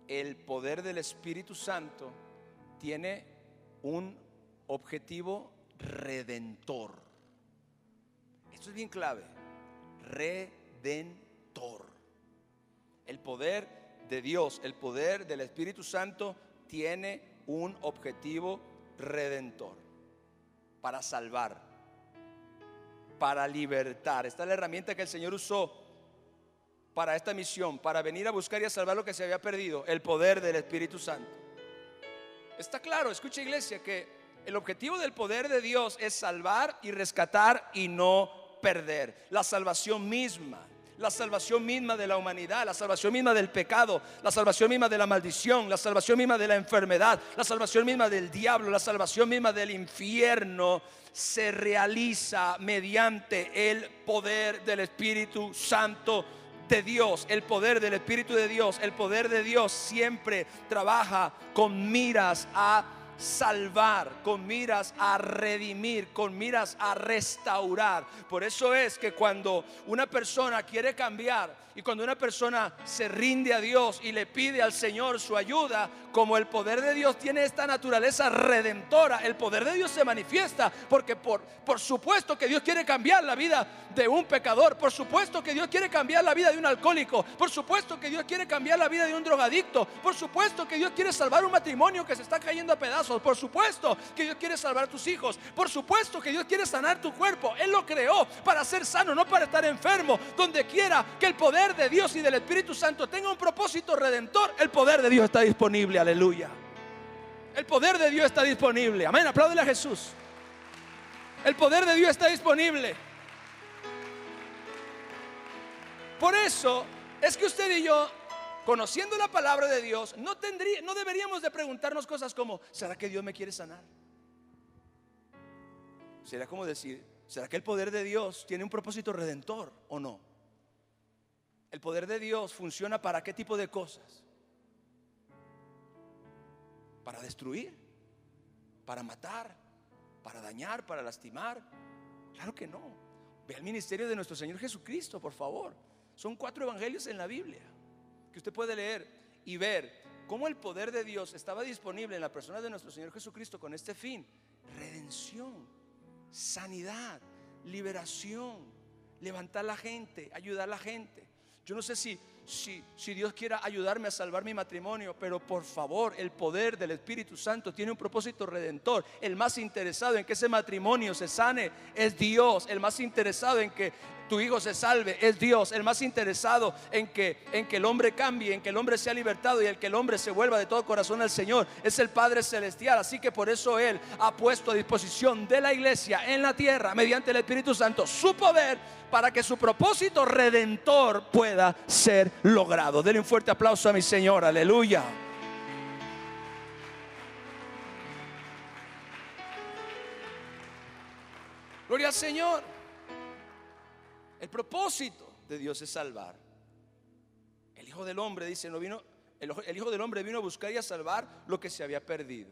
El poder del Espíritu Santo tiene un objetivo redentor. Esto es bien clave. Redentor. El poder de Dios, el poder del Espíritu Santo tiene un objetivo redentor: para salvar, para libertar. Esta es la herramienta que el Señor usó para esta misión, para venir a buscar y a salvar lo que se había perdido: el poder del Espíritu Santo. Está claro, escucha, iglesia, que el objetivo del poder de Dios es salvar y rescatar y no perder. La salvación misma, la salvación misma de la humanidad, la salvación misma del pecado, la salvación misma de la maldición, la salvación misma de la enfermedad, la salvación misma del diablo, la salvación misma del infierno, se realiza mediante el poder del Espíritu Santo de Dios. El poder del Espíritu de Dios, el poder de Dios siempre trabaja con miras a salvar, con miras a redimir, con miras a restaurar. Por eso es que cuando una persona quiere cambiar y cuando una persona se rinde a Dios y le pide al Señor su ayuda, como el poder de Dios tiene esta naturaleza redentora, el poder de Dios se manifiesta, porque por supuesto que Dios quiere cambiar la vida de un pecador, por supuesto que Dios quiere cambiar la vida de un alcohólico, por supuesto que Dios quiere cambiar la vida de un drogadicto, por supuesto que Dios quiere salvar un matrimonio que se está cayendo a pedazos, por supuesto que Dios quiere salvar a tus hijos, por supuesto que Dios quiere sanar tu cuerpo. Él lo creó para ser sano, no para estar enfermo. Donde quiera que el poder de Dios y del Espíritu Santo tenga un propósito redentor, el poder de Dios está disponible. Aleluya. El poder de Dios está disponible. Amén, apláudele a Jesús. El poder de Dios está disponible. Por eso es que usted y yo, conociendo la palabra de Dios, no deberíamos de preguntarnos cosas como: ¿será que Dios me quiere sanar? Será como decir: ¿será que el poder de Dios tiene un propósito redentor o no? ¿El poder de Dios funciona para qué tipo de cosas? ¿Para destruir? ¿Para matar? ¿Para dañar? ¿Para lastimar? Claro que no. Ve el ministerio de nuestro Señor Jesucristo, por favor. Son 4 evangelios en la Biblia que usted puede leer y ver cómo el poder de Dios estaba disponible en la persona de nuestro Señor Jesucristo con este fin: redención, sanidad, liberación, levantar a la gente, ayudar a la gente. Yo no sé si Dios quiera ayudarme a salvar mi matrimonio, pero por favor, el poder del Espíritu Santo tiene un propósito redentor. El más interesado en que ese matrimonio se sane es Dios. El más interesado en que tu hijo se salve es Dios. El más interesado en que el hombre cambie, en que el hombre sea libertado y en que el hombre se vuelva de todo corazón al Señor es el Padre Celestial. Así que por eso Él ha puesto a disposición de la iglesia en la tierra, mediante el Espíritu Santo, su poder para que su propósito redentor pueda ser logrado. Denle un fuerte aplauso a mi Señor. Aleluya. Gloria al Señor. El propósito de Dios es salvar. El Hijo del Hombre, dice, el Hijo del Hombre vino a buscar y a salvar lo que se había perdido.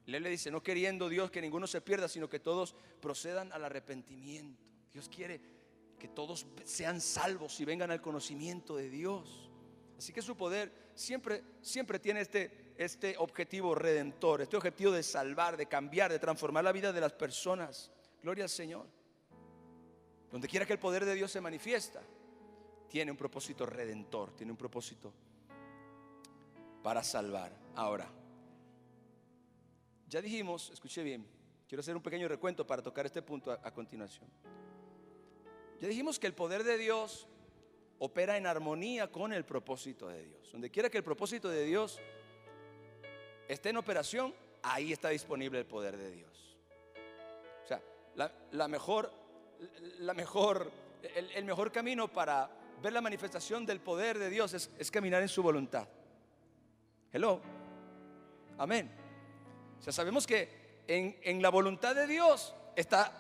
Él le dice: no queriendo Dios que ninguno se pierda, sino que todos procedan al arrepentimiento. Dios quiere que todos sean salvos y vengan al conocimiento de Dios. Así que su poder siempre tiene este objetivo redentor, este objetivo de salvar, de cambiar, de transformar la vida de las personas. Gloria al Señor. Donde quiera que el poder de Dios se manifiesta, tiene un propósito redentor, tiene un propósito para salvar. Ahora, ya dijimos, escuche bien, quiero hacer un pequeño recuento para tocar este punto a continuación. Ya dijimos que el poder de Dios opera en armonía con el propósito de Dios. Donde quiera que el propósito de Dios esté en operación, ahí está disponible el poder de Dios. O sea, el mejor camino para ver la manifestación del poder de Dios es caminar en su voluntad. Hello. Amén. O sea, sabemos que en la voluntad de Dios está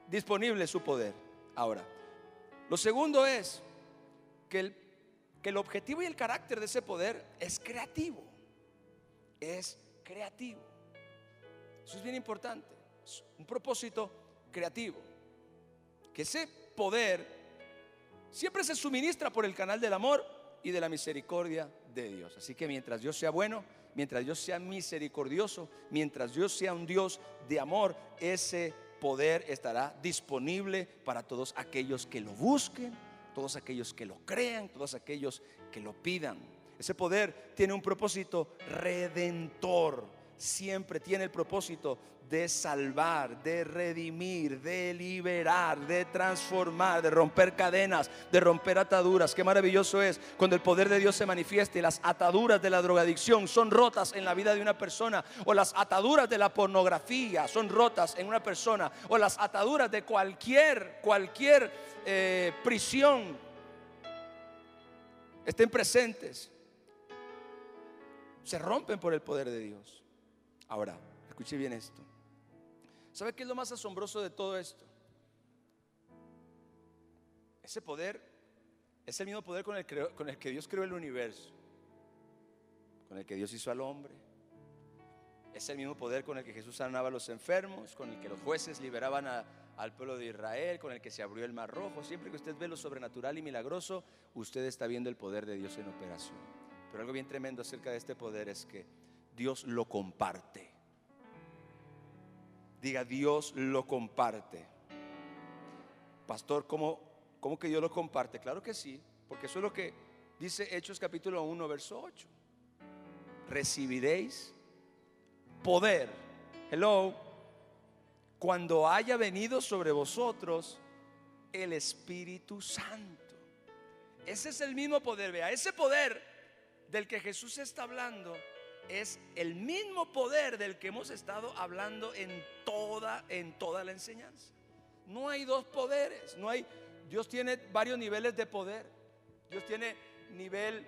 disponible su poder. Ahora, lo segundo es que el objetivo y el carácter de ese poder es creativo. Es creativo. Eso es bien importante. Es un propósito creativo. Que ese poder siempre se suministra por el canal del amor y de la misericordia de Dios. Así que mientras Dios sea bueno, mientras Dios sea misericordioso, mientras Dios sea un Dios de amor, ese poder estará disponible para todos aquellos que lo busquen, todos aquellos que lo crean, todos aquellos que lo pidan. Ese poder tiene un propósito redentor. Siempre tiene el propósito de salvar, de redimir, de liberar, de transformar, de romper cadenas, de romper ataduras. Qué maravilloso es cuando el poder de Dios se manifiesta y las ataduras de la drogadicción son rotas en la vida de una persona, o las ataduras de la pornografía son rotas en una persona, o las ataduras de cualquier prisión estén presentes, se rompen por el poder de Dios. Ahora, escuche bien esto. ¿Sabe qué es lo más asombroso de todo esto? Ese poder es el mismo poder con el que Dios creó el universo, con el que Dios hizo al hombre. Es el mismo poder con el que Jesús sanaba a los enfermos, con el que los jueces liberaban al pueblo de Israel, con el que se abrió el mar rojo. Siempre que usted ve lo sobrenatural y milagroso, usted está viendo el poder de Dios en operación. Pero algo bien tremendo acerca de este poder es que Dios lo comparte. Diga, Dios lo comparte. Pastor, ¿cómo que Dios lo comparte? Claro que sí, porque eso es lo que dice Hechos capítulo 1 verso 8. Recibiréis poder, hello, cuando haya venido sobre vosotros el Espíritu Santo. Ese es el mismo poder, vea, ese poder del que Jesús está hablando es el mismo poder del que hemos estado hablando en toda la enseñanza. No hay dos poderes, Dios tiene varios niveles de poder. Dios tiene nivel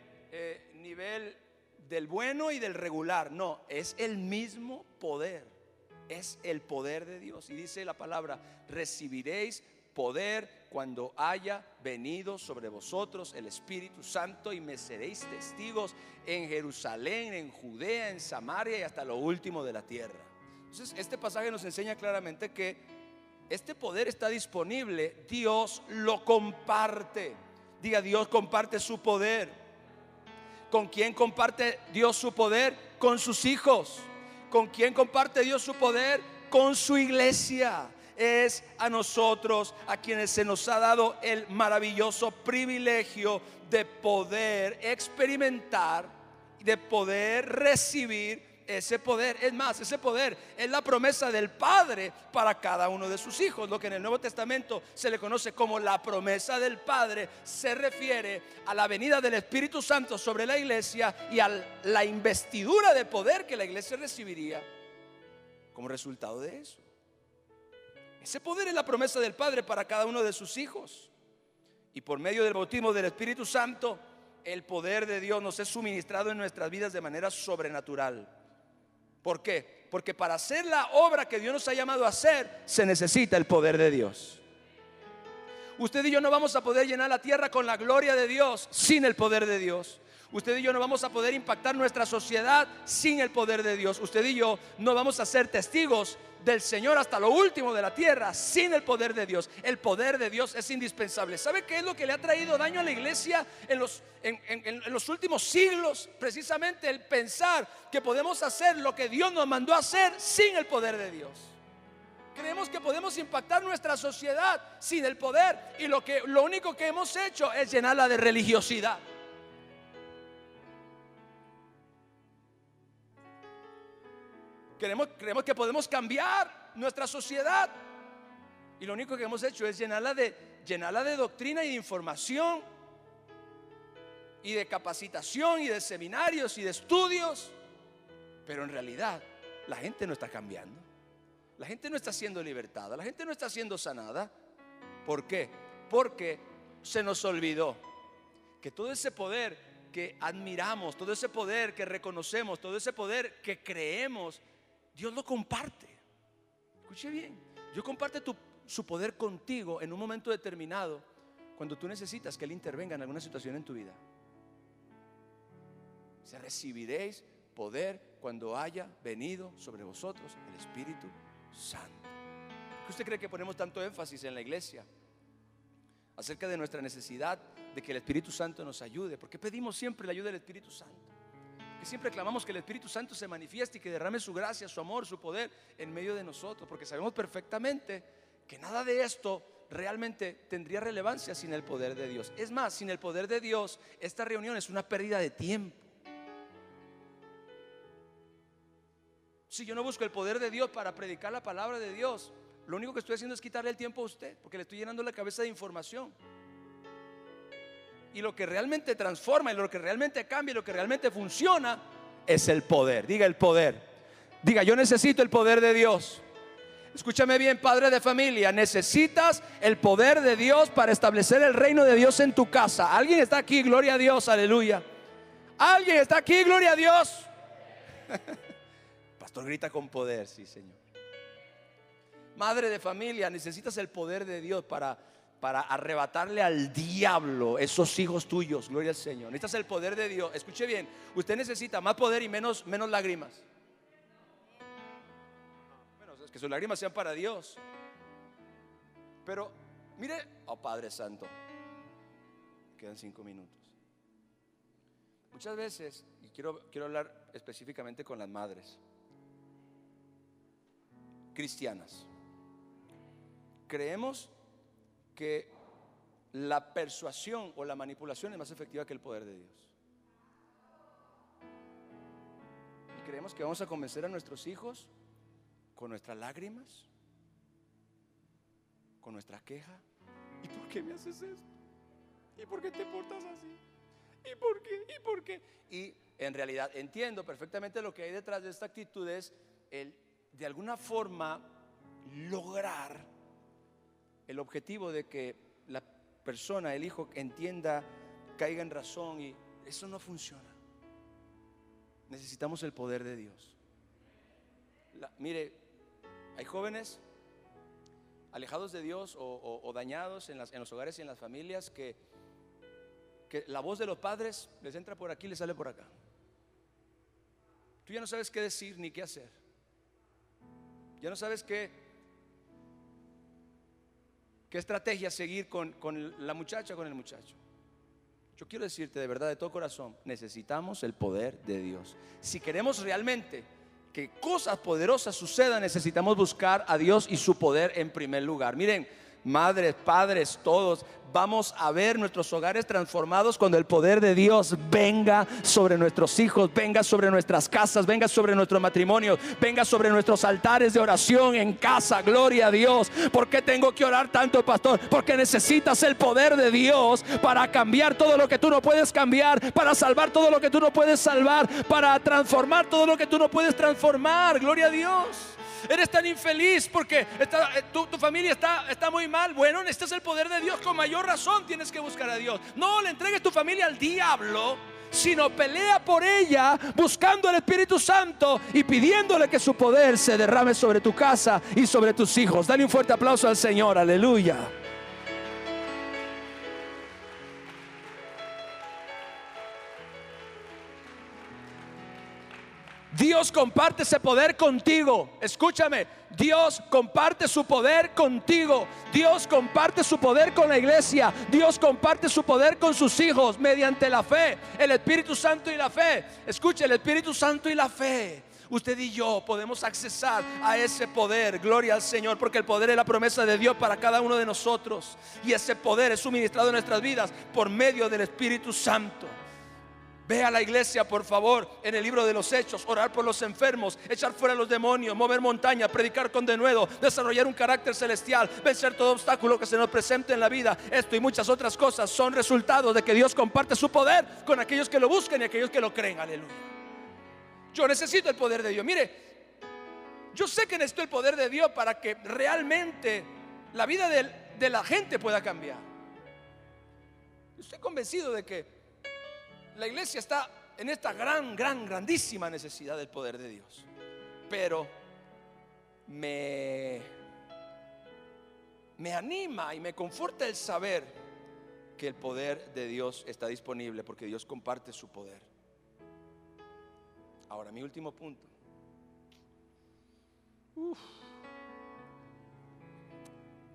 del bueno y del regular. No, es el mismo poder. Es el poder de Dios. Y dice la palabra: recibiréis poder cuando haya venido sobre vosotros el Espíritu Santo, y me seréis testigos en Jerusalén, en Judea, en Samaria y hasta lo último de la tierra. Entonces este pasaje nos enseña claramente que este poder está disponible. Dios lo comparte. Diga, Dios comparte su poder. ¿Con quién comparte Dios su poder? Con sus hijos. ¿Con quién comparte Dios su poder? Con su iglesia. Es a nosotros a quienes se nos ha dado el maravilloso privilegio de poder experimentar, de poder recibir ese poder. Es más, ese poder es la promesa del Padre para cada uno de sus hijos. Lo que en el Nuevo Testamento se le conoce como la promesa del Padre se refiere a la venida del Espíritu Santo sobre la iglesia y a la investidura de poder que la iglesia recibiría como resultado de eso. Ese poder es la promesa del Padre para cada uno de sus hijos. Y por medio del bautismo del Espíritu Santo, el poder de Dios nos es suministrado en nuestras vidas de manera sobrenatural. ¿Por qué? Porque para hacer la obra que Dios nos ha llamado a hacer, se necesita el poder de Dios. Usted y yo no vamos a poder llenar la tierra con la gloria de Dios sin el poder de Dios. Usted y yo no vamos a poder impactar nuestra sociedad sin el poder de Dios. Usted y yo no vamos a ser testigos del Señor hasta lo último de la tierra sin el poder de Dios. El poder de Dios es indispensable. ¿Sabe qué es lo que le ha traído daño a la iglesia en los últimos siglos? Precisamente el pensar que podemos hacer lo que Dios nos mandó a hacer sin el poder de Dios. Creemos que podemos impactar nuestra sociedad sin el poder, y lo único que hemos hecho es llenarla de religiosidad. Creemos que podemos cambiar nuestra sociedad, y lo único que hemos hecho es llenarla de doctrina y de información y de capacitación y de seminarios y de estudios. Pero en realidad la gente no está cambiando. La gente no está siendo libertada. La gente no está siendo sanada. ¿Por qué? Porque se nos olvidó que todo ese poder que admiramos, todo ese poder que reconocemos, todo ese poder que creemos, Dios lo comparte. Escuche bien, Dios comparte su poder contigo en un momento determinado, cuando tú necesitas que Él intervenga en alguna situación en tu vida. Se recibiréis poder cuando haya venido sobre vosotros el Espíritu Santo. ¿Por qué usted cree que ponemos tanto énfasis en la iglesia acerca de nuestra necesidad de que el Espíritu Santo nos ayude? ¿Por qué pedimos siempre la ayuda del Espíritu Santo? Que siempre clamamos que el Espíritu Santo se manifieste y que derrame su gracia, su amor, su poder en medio de nosotros, porque sabemos perfectamente que nada de esto realmente tendría relevancia sin el poder de Dios. Es más, sin el poder de Dios, esta reunión es una pérdida de tiempo. Si yo no busco el poder de Dios para predicar la palabra de Dios, lo único que estoy haciendo es quitarle el tiempo a usted, porque le estoy llenando la cabeza de información. Y lo que realmente transforma, y lo que realmente cambia, y lo que realmente funciona es el poder. Diga, el poder. Diga, yo necesito el poder de Dios. Escúchame bien, padre de familia, necesitas el poder de Dios para establecer el reino de Dios en tu casa. ¿Alguien está aquí? Gloria a Dios, aleluya. ¿Alguien está aquí? Gloria a Dios. Pastor grita con poder, sí, Señor. Madre de familia, necesitas el poder de Dios para arrebatarle al diablo esos hijos tuyos. Gloria al Señor. Necesitas el poder de Dios. Escuche bien, usted necesita más poder y menos lágrimas. Bueno, es que sus lágrimas sean para Dios. Pero mire, oh Padre Santo, quedan 5 minutos. Muchas veces, y quiero hablar específicamente con las madres cristianas, creemos que la persuasión o la manipulación es más efectiva que el poder de Dios. Y creemos que vamos a convencer a nuestros hijos con nuestras lágrimas, con nuestra queja. ¿Y por qué me haces esto? ¿Y por qué te portas así? ¿Y por qué? ¿Y por qué? Y en realidad entiendo perfectamente lo que hay detrás de esta actitud, es el de alguna forma lograr el objetivo de que la persona, el hijo, entienda, caiga en razón, y eso no funciona. Necesitamos el poder de Dios. Mire, hay jóvenes alejados de Dios o dañados en los hogares y en las familias que la voz de los padres les entra por aquí y les sale por acá. Tú ya no sabes qué decir ni qué hacer. Ya no sabes qué estrategia seguir con la muchacha, con el muchacho. Yo quiero decirte de verdad, de todo corazón, necesitamos el poder de Dios. Si queremos realmente que cosas poderosas sucedan, necesitamos buscar a Dios y su poder en primer lugar. Miren, madres, padres, todos vamos a ver nuestros hogares transformados cuando el poder de Dios venga sobre nuestros hijos, venga sobre nuestras casas, venga sobre nuestros matrimonios, venga sobre nuestros altares de oración en casa. Gloria a Dios. ¿Por qué tengo que orar tanto, pastor? Porque necesitas el poder de Dios para cambiar todo lo que tú no puedes cambiar, para salvar todo lo que tú no puedes salvar, para transformar todo lo que tú no puedes transformar. Gloria a Dios. Eres tan infeliz porque tu familia está muy mal. Bueno, necesitas el poder de Dios. Con mayor razón tienes que buscar a Dios. No le entregues tu familia al diablo, sino pelea por ella buscando al Espíritu Santo y pidiéndole que su poder se derrame sobre tu casa y sobre tus hijos. Dale un fuerte aplauso al Señor. Aleluya. Dios comparte ese poder contigo. Escúchame, Dios comparte su poder contigo. Dios comparte su poder con la iglesia. Dios comparte su poder con sus hijos mediante la fe, el Espíritu Santo y la fe. Escuche, el Espíritu Santo y la fe. Usted y yo podemos accesar a ese poder. Gloria al Señor, porque el poder es la promesa de Dios para cada uno de nosotros, y ese poder es suministrado en nuestras vidas por medio del Espíritu Santo. Ve a la iglesia, por favor, en el libro de los Hechos, orar por los enfermos, echar fuera a los demonios, mover montañas, predicar con denuedo, desarrollar un carácter celestial, vencer todo obstáculo que se nos presente en la vida. Esto y muchas otras cosas son resultados de que Dios comparte su poder con aquellos que lo buscan y aquellos que lo creen. Aleluya. Yo necesito el poder de Dios. Mire, yo sé que necesito el poder de Dios para que realmente la vida de la gente pueda cambiar. Estoy convencido de que la iglesia está en esta grandísima necesidad del poder de Dios. Pero me anima y me conforta el saber que el poder de Dios está disponible, porque Dios comparte su poder. Ahora, mi último punto.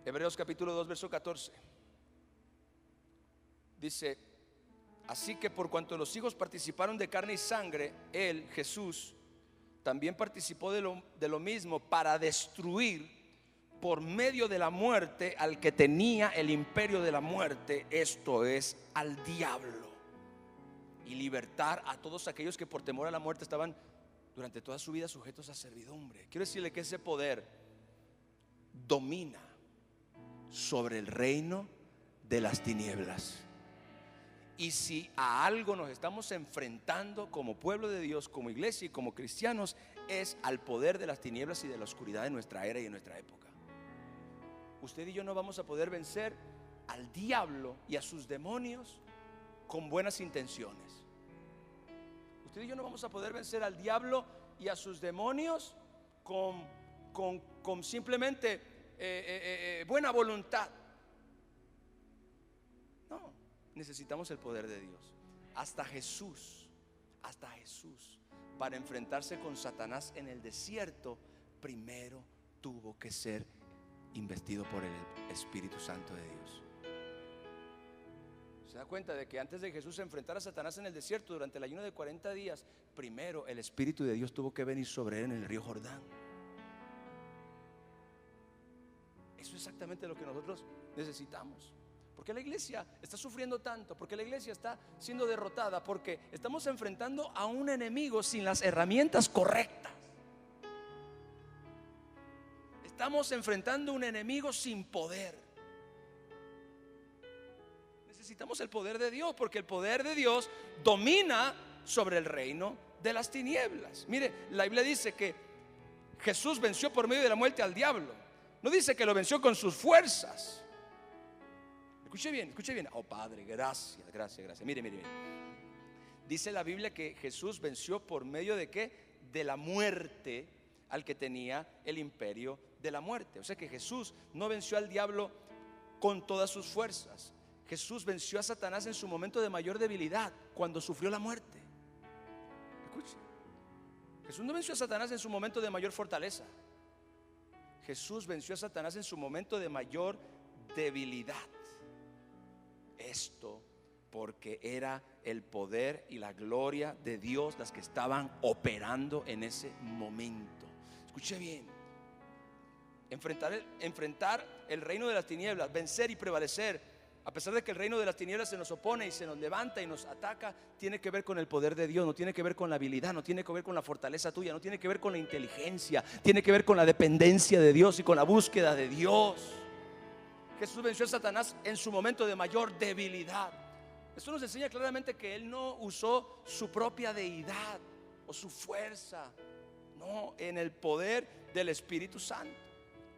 Hebreos capítulo 2, verso 14. Dice: así que por cuanto los hijos participaron de carne y sangre, Él, Jesús, también participó de lo mismo, para destruir por medio de la muerte al que tenía el imperio de la muerte, esto es, al diablo, y libertar a todos aquellos que por temor a la muerte estaban durante toda su vida sujetos a servidumbre. Quiero decirle que ese poder domina sobre el reino de las tinieblas. Y si a algo nos estamos enfrentando como pueblo de Dios, como iglesia y como cristianos, es al poder de las tinieblas y de la oscuridad de nuestra era y de nuestra época. Usted y yo no vamos a poder vencer al diablo y a sus demonios con buenas intenciones. Usted y yo no vamos a poder vencer al diablo y a sus demonios con simplemente buena voluntad. No, necesitamos el poder de Dios. Hasta Jesús, para enfrentarse con Satanás en el desierto, primero tuvo que ser investido por el Espíritu Santo de Dios. ¿Se da cuenta de que antes de Jesús enfrentar a Satanás en el desierto durante el ayuno de 40 días, primero el Espíritu de Dios tuvo que venir sobre él en el río Jordán? Eso es exactamente lo que nosotros necesitamos. ¿Por qué la iglesia está sufriendo tanto? ¿Por qué la iglesia está siendo derrotada? Porque estamos enfrentando a un enemigo sin las herramientas correctas. Estamos enfrentando a un enemigo sin poder. Necesitamos el poder de Dios, porque el poder de Dios domina sobre el reino de las tinieblas. Mire, la Biblia dice que Jesús venció por medio de la muerte al diablo. No dice que lo venció con sus fuerzas. Escuche bien. Oh Padre, gracias. Mire. Dice la Biblia que Jesús venció por medio de ¿qué? De la muerte al que tenía el imperio de la muerte. O sea que Jesús no venció al diablo con todas sus fuerzas. Jesús venció a Satanás en su momento de mayor debilidad, cuando sufrió la muerte. Escuche, Jesús no venció a Satanás en su momento de mayor fortaleza. Jesús venció a Satanás en su momento de mayor debilidad. Esto porque era el poder y la gloria de Dios las que estaban operando en ese momento. Escuche bien. Enfrentar el reino de las tinieblas, vencer y prevalecer, a pesar de que el reino de las tinieblas se nos opone y se nos levanta y nos ataca, tiene que ver con el poder de Dios, no tiene que ver con la habilidad, no tiene que ver con la fortaleza tuya, no tiene que ver con la inteligencia, tiene que ver con la dependencia de Dios y con la búsqueda de Dios. Jesús venció a Satanás en su momento de mayor debilidad. Esto nos enseña claramente que Él no usó su propia deidad o su fuerza, no, en el poder del Espíritu Santo.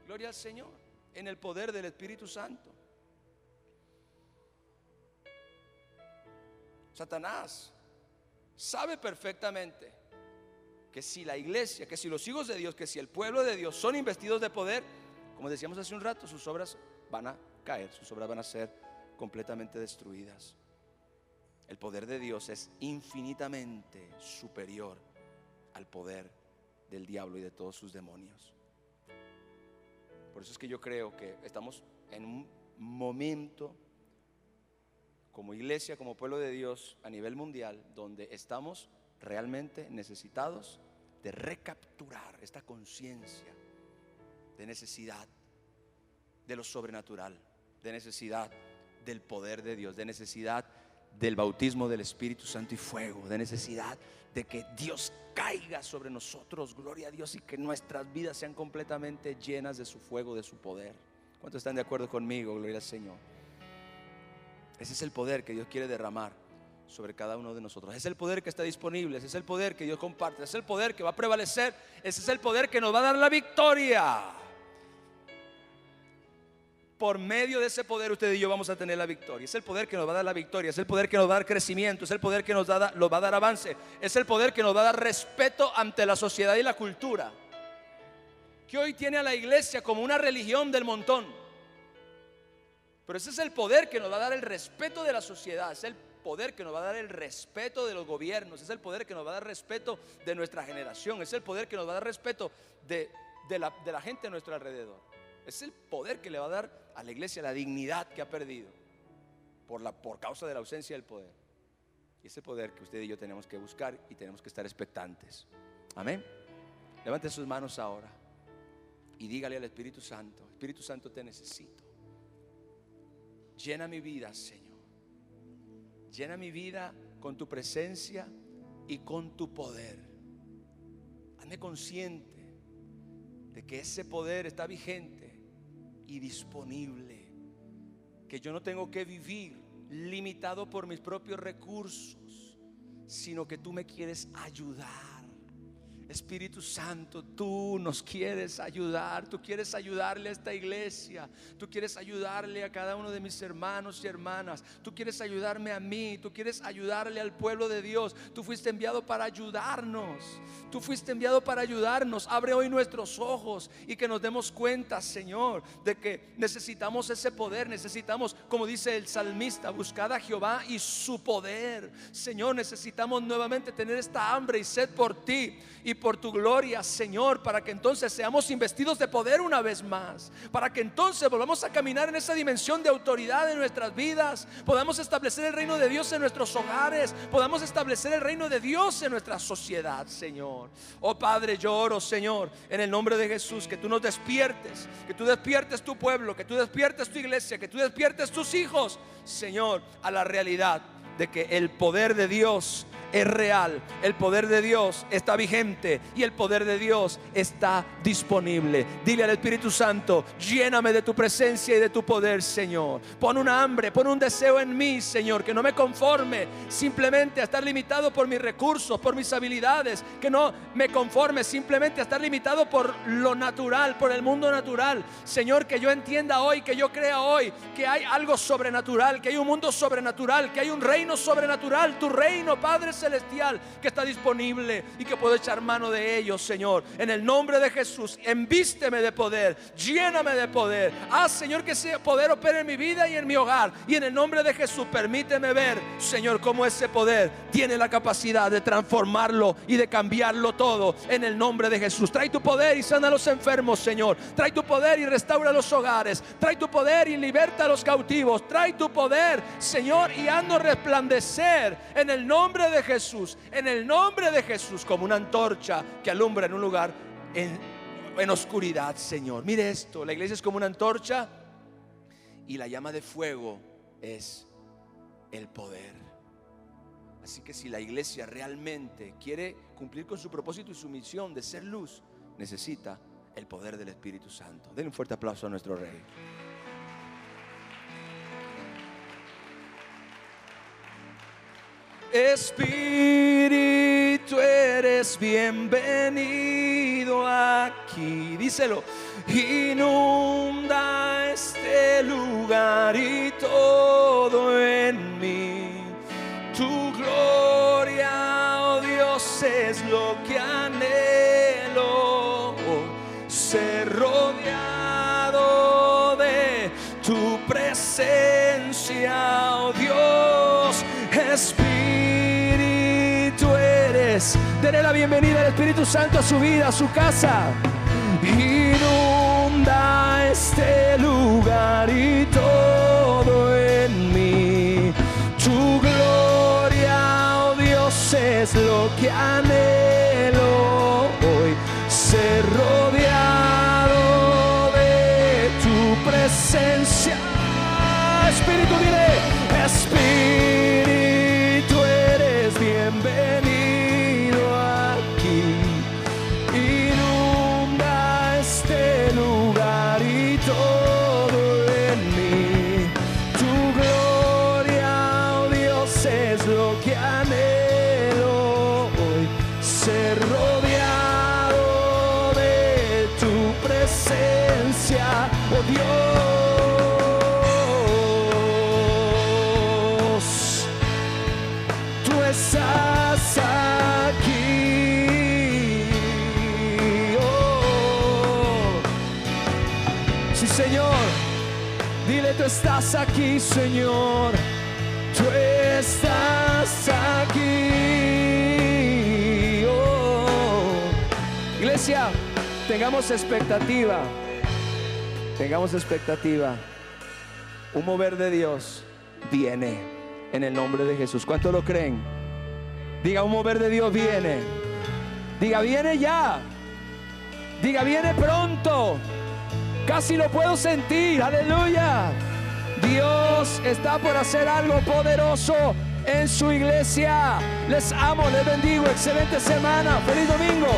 Gloria al Señor, en el poder del Espíritu Santo. Satanás sabe perfectamente que si la iglesia, que si los hijos de Dios, que si el pueblo de Dios son investidos de poder, como decíamos hace un rato, sus obras van a caer, sus obras van a ser completamente destruidas. El poder de Dios es infinitamente superior al poder del diablo y de todos sus demonios. Por eso es que yo creo que estamos en un momento como iglesia, como pueblo de Dios a nivel mundial, donde estamos realmente necesitados de recapturar esta conciencia de necesidad de lo sobrenatural, de necesidad del poder de Dios, de necesidad del bautismo del Espíritu Santo y fuego, de necesidad de que Dios caiga sobre nosotros, gloria a Dios, y que nuestras vidas sean completamente llenas de su fuego, de su poder. ¿Cuántos están de acuerdo conmigo? Gloria al Señor. Ese es el poder que Dios quiere derramar sobre cada uno de nosotros. Ese es el poder que está disponible. Ese es el poder que Dios comparte. Ese es el poder que va a prevalecer. Ese es el poder que nos va a dar la victoria. Por medio de ese poder usted y yo vamos a tener la victoria. Es el poder que nos va a dar la victoria. Es el poder que nos va a dar crecimiento. Es el poder que nos va a dar avance. Es el poder que nos va a dar respeto ante la sociedad y la cultura, que hoy tiene a la iglesia como una religión del montón. Pero ese es el poder que nos va a dar el respeto de la sociedad. Es el poder que nos va a dar el respeto de los gobiernos. Es el poder que nos va a dar respeto de nuestra generación. Es el poder que nos va a dar respeto de la gente a nuestro alrededor. Es el poder que le va a dar a la iglesia la dignidad que ha perdido por causa de la ausencia del poder. Y ese poder que usted y yo tenemos que buscar y tenemos que estar expectantes. Amén. Levante sus manos ahora y dígale al Espíritu Santo: Espíritu Santo, te necesito. Llena mi vida, Señor. Llena mi vida con tu presencia y con tu poder. Hazme consciente de que ese poder está vigente y disponible, que yo no tengo que vivir limitado por mis propios recursos, sino que tú me quieres ayudar. Espíritu Santo, tú nos quieres ayudar, tú quieres ayudarle a esta iglesia, tú quieres ayudarle a cada uno de mis hermanos y hermanas, tú quieres ayudarme a mí, tú quieres ayudarle al pueblo de Dios. Tú fuiste enviado para ayudarnos, tú fuiste enviado para ayudarnos. Abre hoy nuestros ojos y que nos demos cuenta, Señor, de que necesitamos ese poder. Necesitamos, como dice el salmista, buscad a Jehová y su poder. Señor, necesitamos nuevamente tener esta hambre y sed por ti y por tu gloria, Señor, para que entonces seamos investidos de poder una vez más, para que entonces volvamos a caminar en esa dimensión de autoridad en nuestras vidas, podamos establecer el reino de Dios en nuestros hogares, podamos establecer el reino de Dios en nuestra sociedad, Señor. Oh Padre, yo oro, Señor, en el nombre de Jesús, que tú nos despiertes, que tú despiertes tu pueblo, que tú despiertes tu iglesia, que tú despiertes tus hijos, Señor, a la realidad de que el poder de Dios es real, el poder de Dios está vigente y el poder de Dios está disponible. Dile al Espíritu Santo: lléname de tu presencia y de tu poder, Señor. Pon una hambre, pon un deseo en mí, Señor, que no me conforme simplemente a estar limitado por mis recursos, por mis habilidades, que no me conforme simplemente a estar limitado por lo natural, por el mundo natural. Señor, que yo entienda hoy, que yo crea hoy que hay algo sobrenatural, que hay un mundo sobrenatural, que hay un reino sobrenatural, tu reino, Padre celestial, que está disponible y que puedo echar mano de ellos, Señor. En el nombre de Jesús, envísteme de poder, lléname de poder. Haz, Señor, que ese poder opere en mi vida y en mi hogar. Y en el nombre de Jesús, permíteme ver, Señor, cómo ese poder tiene la capacidad de transformarlo y de cambiarlo todo. En el nombre de Jesús, trae tu poder y sana a los enfermos, Señor. Trae tu poder y restaura los hogares. Trae tu poder y liberta a los cautivos. Trae tu poder, Señor, y haznos resplandecer en el nombre de Jesús, en el nombre de Jesús, como una antorcha que alumbra en un lugar en oscuridad, Señor. Mire esto, la iglesia es como una antorcha y la llama de fuego es el poder. Así que si la iglesia realmente quiere cumplir con su propósito y su misión de ser luz, necesita el poder del Espíritu Santo. Den un fuerte aplauso a nuestro Rey. Espíritu, eres bienvenido aquí. Díselo. Inunda este lugar y todo en mí. Tu gloria, oh Dios, es lo que anhelo. Ser rodeado de tu presencia, oh Dios. Espíritu eres. Denle la bienvenida al Espíritu Santo a su vida, a su casa. Inunda este lugar y todo en mí. Tu gloria, oh Dios, es lo que anhelo hoy. Ser rodeado de tu presencia. Espíritu, dile: Espíritu, eres bienvenido aquí. Inunda este lugar y todo en mí. Tu gloria, oh Dios, es lo que anhelo hoy. Ser rodeado de tu presencia, oh Dios. Estás aquí, oh. Sí, Señor, dile: tú estás aquí, Señor. Tú estás aquí, oh. Iglesia, tengamos expectativa. Tengamos expectativa. Un mover de Dios viene en el nombre de Jesús. ¿Cuántos lo creen? Diga: un mover de Dios viene. Diga: viene ya. Diga: viene pronto. Casi lo puedo sentir. Aleluya. Dios está por hacer algo poderoso en su iglesia. Les amo, les bendigo. Excelente semana. Feliz domingo.